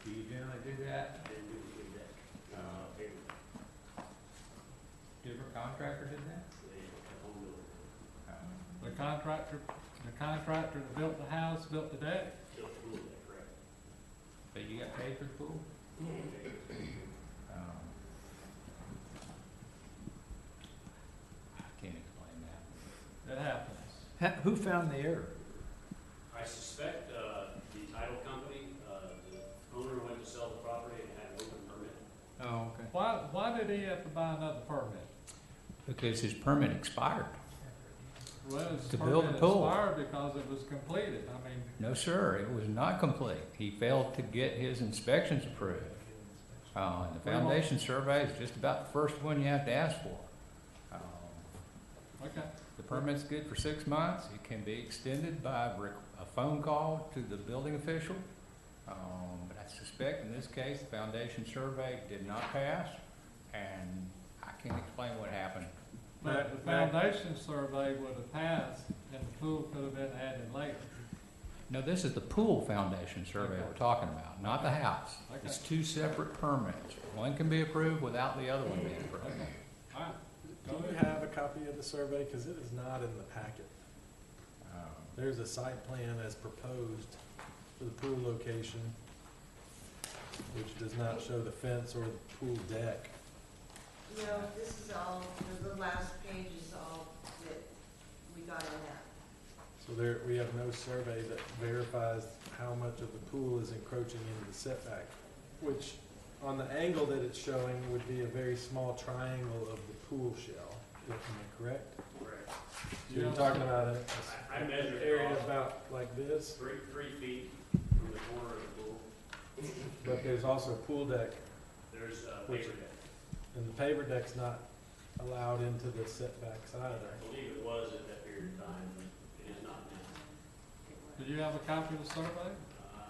Do you generally do that? Didn't do the pool deck. Different contractor did that? The contractor that built the house, built the deck? Built the pool deck, correct. But you got paid for the pool? I can't explain that. It happens. Who found the error? I suspect the title company, the owner went to sell the property and had an open permit. Oh, okay. Why did he have to buy another permit? Because his permit expired. Well, his To build permit the pool. expired because it was completed. I mean, No, sir, it was not complete. He failed to get his inspections approved. And the foundation survey is just about the first one you have to ask for. okay. The permit's good for 6 months. It can be extended by a phone call to the building official. But I suspect in this case, the foundation survey did not pass, and I can't explain what happened. But the foundation survey would have passed and the pool could have been added later. No, this is the pool foundation survey Okay. we're talking about, not the house. Okay. It's two separate permits. One can be approved without the other one being approved. Okay. All right. Do you have a copy of the survey? Because it is not in the packet. There's a site plan as proposed for the pool location, which does not show the fence or the pool deck. No, this is all, the last page is all that we got on that. So there, we have no survey that verifies how much of the pool is encroaching into the setback, which on the angle that it's showing would be a very small triangle of the pool shell. Am I correct? Correct. So you're talking about I an measured area it off about like this, 3 feet from the corner of the pool. but there's also a pool deck, There's a Which- paper deck. and the paver deck's not allowed into the setbacks either. I believe it was at that period of time, but it is not now. Do you have a copy of the survey?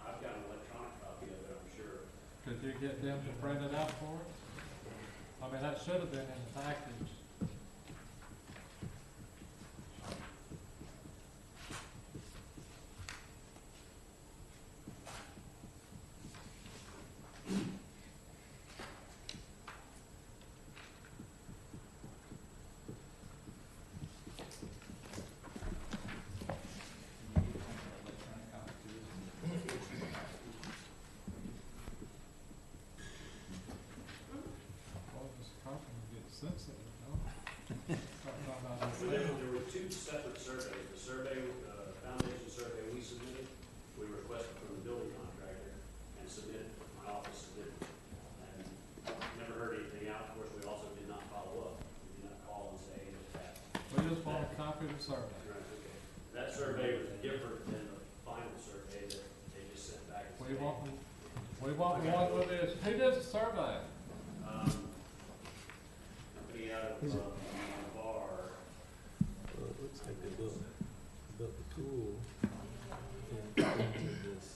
I've got an electronic copy of it, I'm sure. Could you get them to print it out for us? I mean, that should have been in the package. Well, Mr. Carpenter gets sensitive, no? There were 2 separate surveys. The survey, foundation survey we submitted, we requested from the building contractor and submitted, my office submitted. And never heard anything We just want a copy of the survey. That survey was different than the final survey that they just sent back. We want one with this. Who does the survey? Company out of, Bar. Well, it looks like they built the pool into this.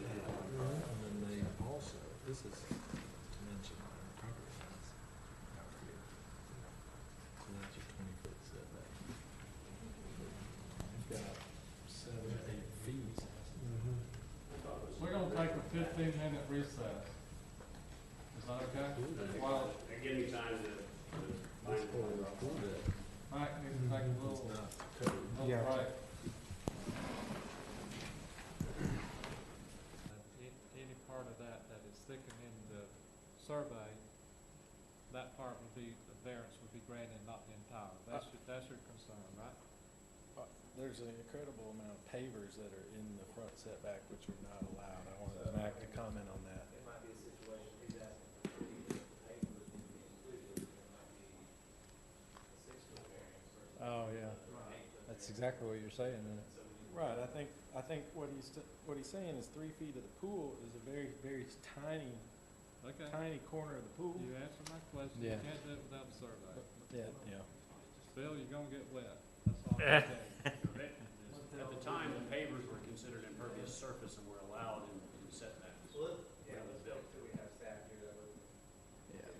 And then they also, this is dimension property lines out here. So that's your 20-foot setback. You've got 7 or 8 feet. We're gonna take a 15-minute recess. Is that okay? Well, Give me time to find This pool is pool deck. Mike needs to take a It's little not covered. Yeah. break. Any part of that is thickened in the survey, that part would be, the variance would be granted, not the entire. That's your concern, right? There's an incredible amount of pavers that are in the front setback which are not allowed. I wanted Mac to comment on that. It might be a situation, he's asking for the papers to be included, it might be a 6-foot variance versus. Oh, yeah. That's exactly what you're saying, then. Right, I think what he's saying is 3 feet of the pool is a very, very tiny corner of the pool. You answered my question. Yeah. You can't do it without a survey. Yeah. Bill, you're gonna get wet. That's all I'm saying. At the time, the pavers were considered impervious surface and were allowed in setbacks. Yeah, let's build till we have staff here that would. Yeah.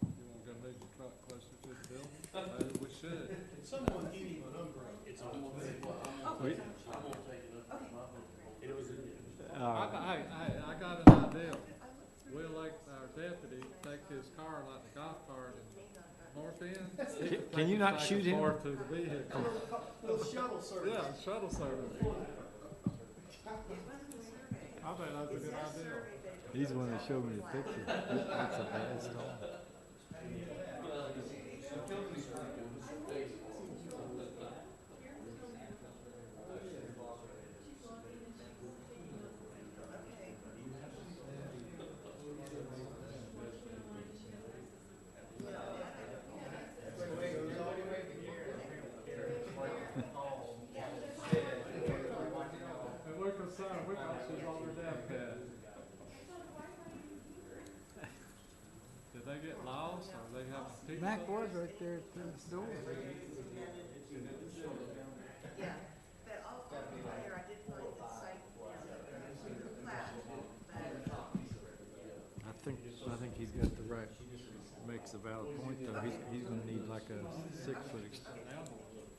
You wanna go move your truck closer to the building? Maybe we should. Can someone give him an umbrella? It's on the way. I got an idea. We'll like our deputy take his car like the golf cart and north end. Can you not shoot him? North to the vehicle. Little shuttle service. Yeah, shuttle service. I think that's a good idea. He's the one that showed me the picture. That's a bad stall. And we're concerned, we're gonna see all their damn pad. Did they get lost or they have pizza? Mac was right there at the door. Yeah, but also there, I did find the site, plat, I think he's got the right, makes a valid point though. He's gonna need like a 6-foot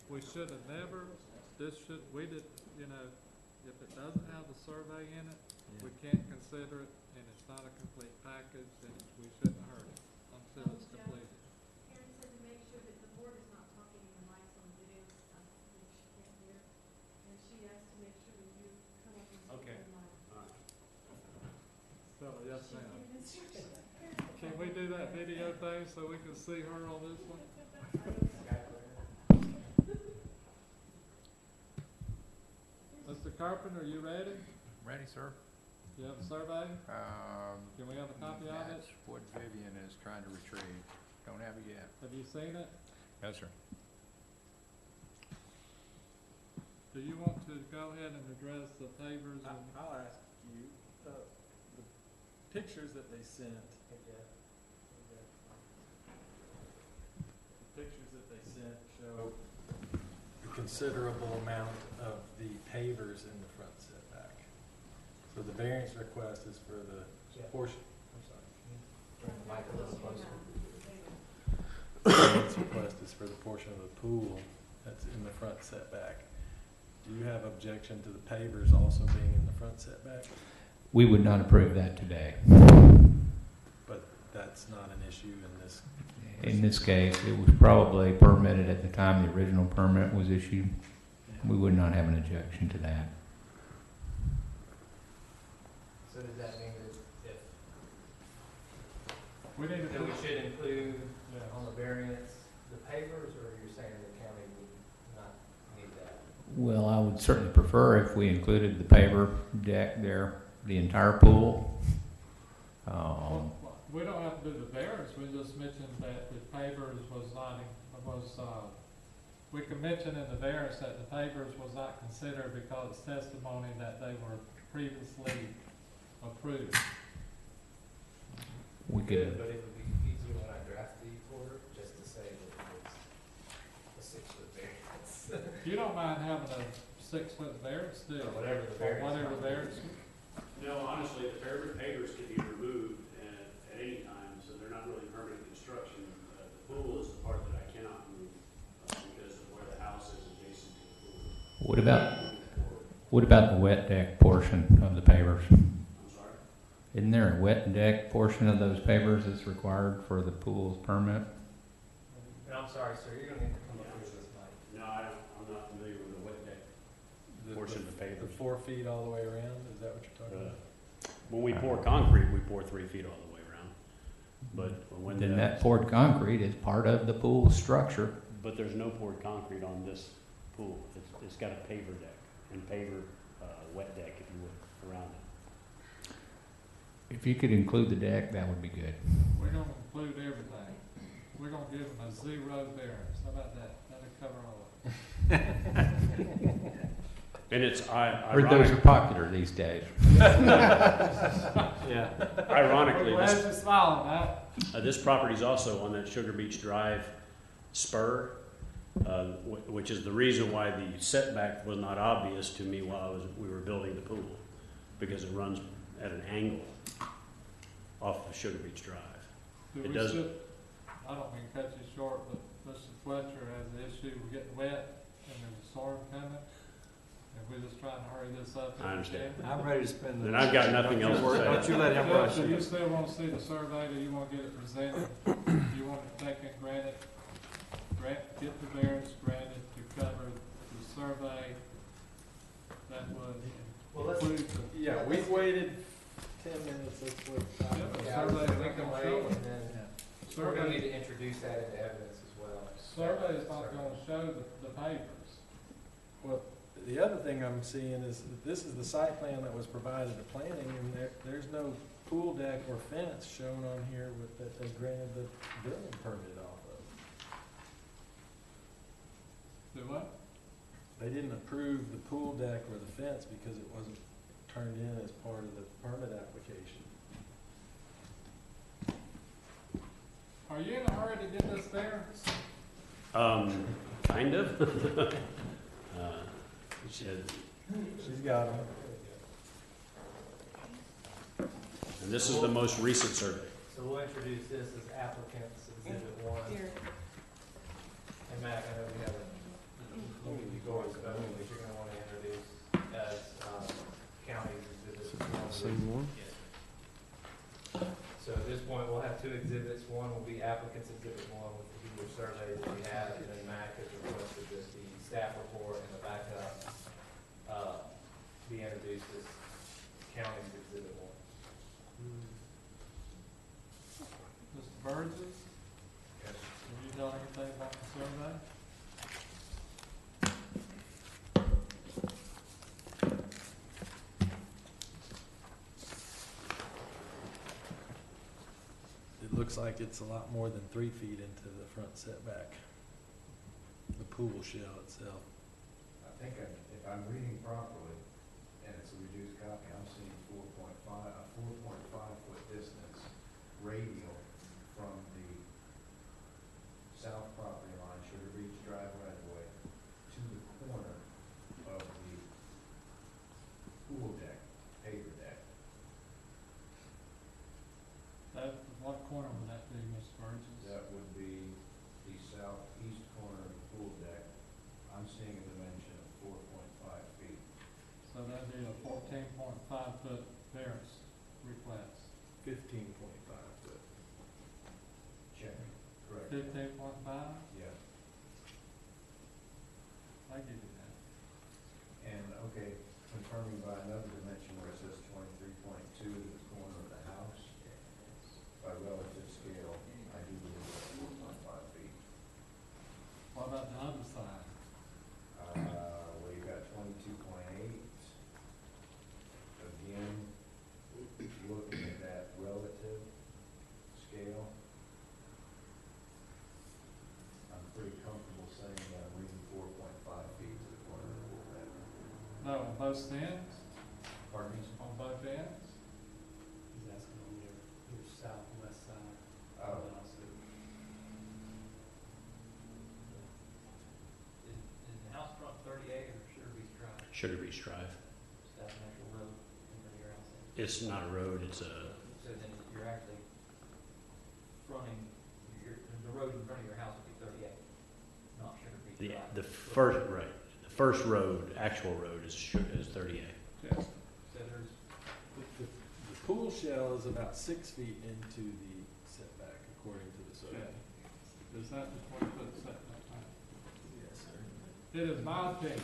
We should have never, we did, if it doesn't have the survey in it, we can't consider it, and it's not a complete package, then we shouldn't hurt it until it's completed. Karen said to make sure that the board is not talking in the mics on video stuff, which she can't hear. And she asked to make sure that you come up and speak Okay. in the mic. So, yes, ma'am. Can we do that video thing so we can see her on this one? Mr. Carpenter, you ready? Ready, sir? You have a survey? Can we have a copy of it? That's what Vivian is trying to retrieve. Don't have it yet. Have you seen it? No, sir. Do you want to go ahead and address the pavers and? I'll ask you, the pictures that they sent. The pictures that they sent show a considerable amount of the pavers in the front setback. So the variance request is for the portion, Bring the mic a little closer. the variance request is for the portion of the pool that's in the front setback. Do you have objection to the pavers also being in the front setback? We would not approve that today. But that's not an issue in this. In this case, it was probably permitted at the time the original permit was issued. We would not have an objection to that. So does that mean that if, We need to that we put, should include on the variance the pavers, or you're saying the county would not need that? Well, I would certainly prefer if we included the paver deck there, the entire pool. we don't have to do the variance, we just mentioned that the pavers was not was, we could mention in the variance that the pavers was not considered because it's testimony that they were previously approved. We could, But it would be easier when I draft the order, just to say that it's a 6-foot variance. You don't mind having a 6-foot variance, do you? Or whatever the Or variance whatever might be. variance. No, honestly, the pavers can be removed at any time, so they're not really permanent construction. The pool is the part that I cannot move because of where the house is adjacent to the pool. what about the wet deck portion of the pavers? I'm sorry? Isn't there a wet deck portion of those pavers that's required for the pool's permit? And I'm sorry, sir, you're gonna need to come up here with this mic. No, I'm not familiar with the wet deck portion of the The pavers. 4 feet all the way around, is that what you're talking about? When we pour concrete, we pour 3 feet all the way around. But when Then that poured concrete is part of the pool structure. But there's no poured concrete on this pool. It's got a paver deck and paver, wet deck, if you would, around it. If you could include the deck, that would be good. We're gonna include everything. We're gonna give them a 0 variance. How about that? That'll cover all of it. And it's Heard those are popular these days. Yeah. Ironically, We're glad you're smiling, Matt. this property's also on that Sugar Beach Drive spur, which is the reason why the setback was not obvious to me while we were building the pool, because it runs at an angle off of Sugar Beach Drive. Do It we doesn't- should- I don't mean to cut you short, but Mr. Fletcher has the issue, we're getting wet and there's a storm coming. And we're just trying to hurry this up. if I we understand. can. I'm ready to spend the. Then I've got nothing else to say. Don't you let him rush So you it. still wanna see the survey, or you wanna get it presented? You want it taken, granted, get the variance granted to cover the survey that would Well, let's- include the. Yeah, we've waited 10 minutes, let's wait. Yeah, the Yeah, survey we is can not wait, gonna and show then it. we're gonna need Survey, to introduce that into evidence as well. survey is not gonna show the pavers. Well, the other thing I'm seeing is that this is the site plan that was provided to planning, and there's no pool deck or fence shown on here that they granted the building permit off of. Do what? They didn't approve the pool deck or the fence because it wasn't turned in as part of the permit application. Are you in a hurry to get this variance? Kind of. She's got them. And this is the most recent survey. So we'll introduce this as applicants exhibit 1. Here. And Matt, I know we have a Doris Bowman, which you're gonna wanna introduce as, county's exhibit 1. So at this point, we'll have 2 exhibits. One will be applicants exhibit 1, which will be your survey that we have, and then Mac has requested that the staff report and the backup, be introduced as county's exhibit 1. Mr. Burgess, Yes. can you tell anything about the survey? It looks like it's a lot more than 3 feet into the front setback. The pool shell itself. I think if I'm reading properly, and it's a reduced copy, I'm seeing 4.5 foot distance radial from the south property line, Sugar Beach Drive right away, to the corner of the pool deck, paver deck. What corner would that be, Mr. Burgess? That would be the southeast corner of the pool deck. I'm seeing a dimension of 4.5 feet. So that'd be a 14.5-foot variance request. 15.5 foot. Check. Correct. 15.5? Yeah. I give you that. And, okay, confirming by another dimension where it says 23.2 to the corner of the house, by relative scale, I do believe it's 4.5 feet. What about the other side? Well, you've got 22.8. Again, looking at that relative scale. both ends, Pardon me? on both ends. He's asking on your southwest side of the house. Is the house front 38 or Sugar Beach Drive? Sugar Beach Drive. Is that an actual road in front of your house? It's not a road, it's a, So then you're actually fronting, the road in front of your house would be 38, not Sugar Beach the, Drive. the first, right, the first road, actual road is 38. Yes. So there's, The pool shell is about 6 feet into the setback according to the survey. Is that the 20-foot setback? Yes, sir. It is my opinion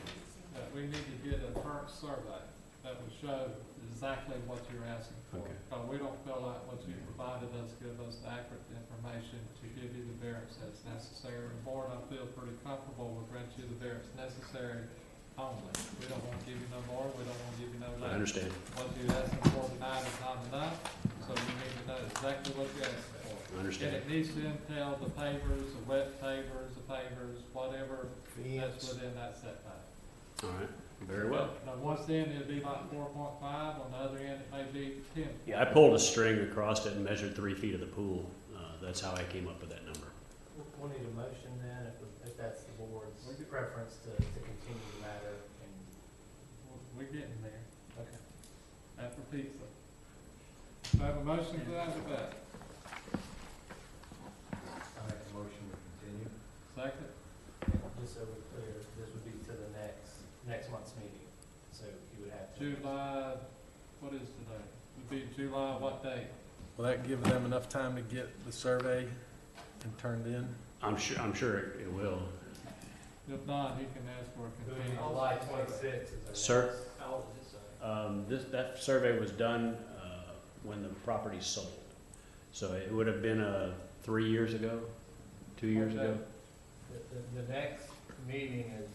that we need to get a current survey that would show exactly what you're asking for. Okay. But we don't feel like what you provided us give us the accurate information to give you the variance that's necessary. The board, I feel pretty comfortable with granting you the variance necessary only. We don't want to give you no more, we don't want to give you no less. I understand. What you're asking for tonight is not enough, so you need to know exactly what you're asking for. I understand. And it needs to entail the pavers, the wet pavers, whatever that's within that setback. All right, very well. Now, one end it'd be like 4.5, on the other end it may be 10. Yeah, I pulled a string across it and measured 3 feet of the pool. That's how I came up with that number. We'll need a motion then, if that's the board's preference to continue the matter and. We're getting there. Okay. After pizza. I have a motion to that effect. I make a motion to continue. Second? Just so we're clear, this would be to the next month's meeting, so you would have. July, what is today? Would be July what date? Will that give them enough time to get the survey and turned in? I'm sure it will. If not, he can ask for a continuance. July 26th is our Sir? next. How old is this, That survey was done when the property sold. So it would have been 3 years ago, 2 years ago. The next meeting is,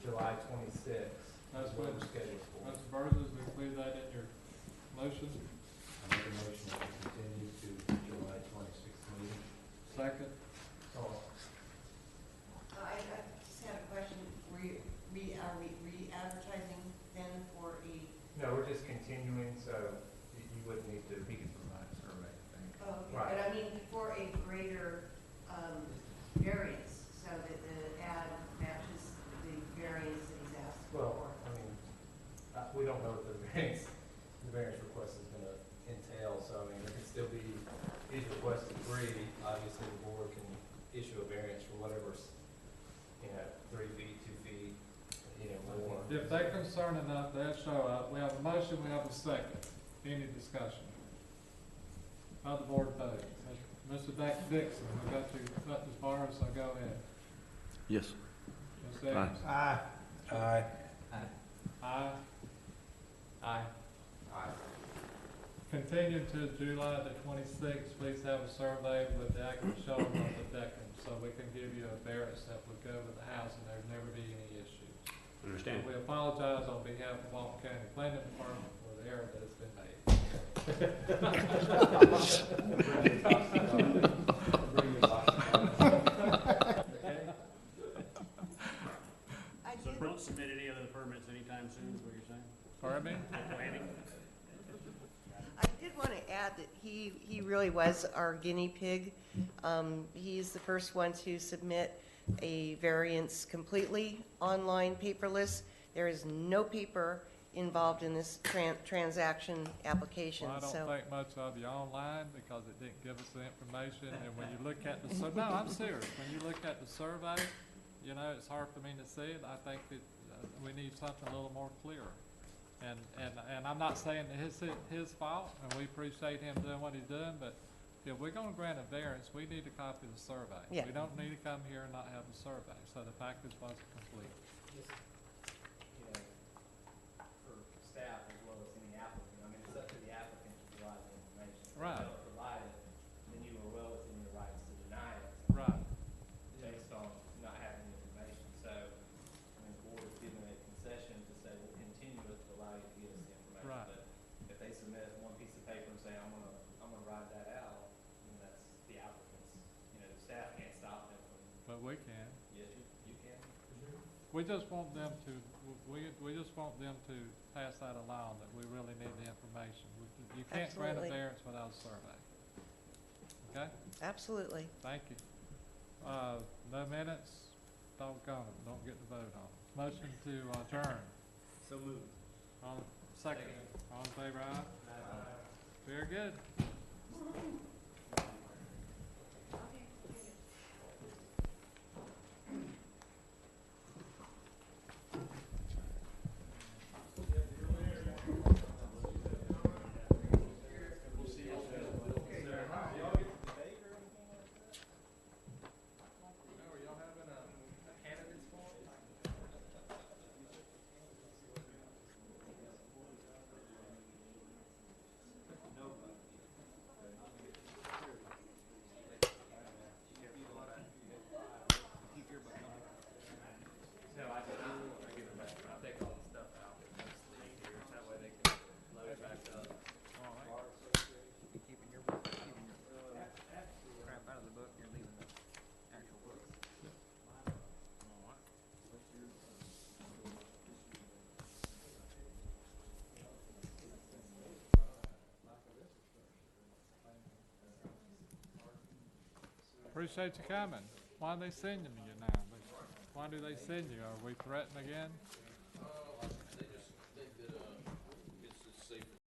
July 26th. That's what what, we're scheduled for. Mr. Burgess, include that in your motion. I make a motion to continue to July 26th meeting. Second? I just had a question. Are we re-advertising then for a? No, we're just continuing, so you wouldn't need to. He can provide a survey, I think. Oh, okay. Right. But I mean, for a greater variance, so that the ad matches the variance that he's asked for. Well, I mean, we don't know what the variance request is gonna entail, so I mean, there could still be, he's requested 3, obviously the board can issue a variance for whatever's, 3 feet, 2 feet, more. If they're concerned enough, they'll show up. We have a motion, we have a second. Any discussion? How the board vote? Mr. Dixon, we got as far as, so go ahead. Yes. Ms. Evans? Aye. Aye. Aye. Aye. Continue to July the 26th. Please have a survey with the accurate showing of the decking, so we can give you a variance that would go with the house and there'd never be any issues. Understand? We apologize on behalf of Walton County Planning Department for the error that has been made. So don't submit any other permits anytime soon, is what you're saying? Pardon me? Planning? I did want to add that he really was our guinea pig. He's the first one to submit a variance completely online, paperless. There is no paper involved in this transaction application, Well, I so. don't think much of you online because it didn't give us the information, and when you look at the, no, I'm serious, when you look at the survey, it's hard for me to see it. I think that we need something a little more clear. And I'm not saying that his fault, and we appreciate him doing what he's doing, but if we're gonna grant a variance, we need a copy of the survey. Yeah. We don't need to come here and not have a survey, so the package wasn't complete. For staff as well as any applicant, I mean, it's up to the applicant to provide the information. If Right. they don't provide it, then you are well within your rights to deny it. Right. Based on not having the information, so, I mean, the board is giving a concession to say, we'll continue it to allow you to give us the information. Right. But if they submit one piece of paper and say, I'm gonna ride that out, then that's the applicant's, the staff can't stop them from, But we can. yes, you can. We We just want them to, we just want them to pass that along, that we really need the information. You can't grant a Absolutely. variance without a survey. Okay? Absolutely. Thank you. No minutes, doggone it, don't get the vote on it. Motion to adjourn. So moved. All, second. All in favor, aye? Very good. Appreciate you coming. Why are they sending you now? Why do they send you? Are we threatened again?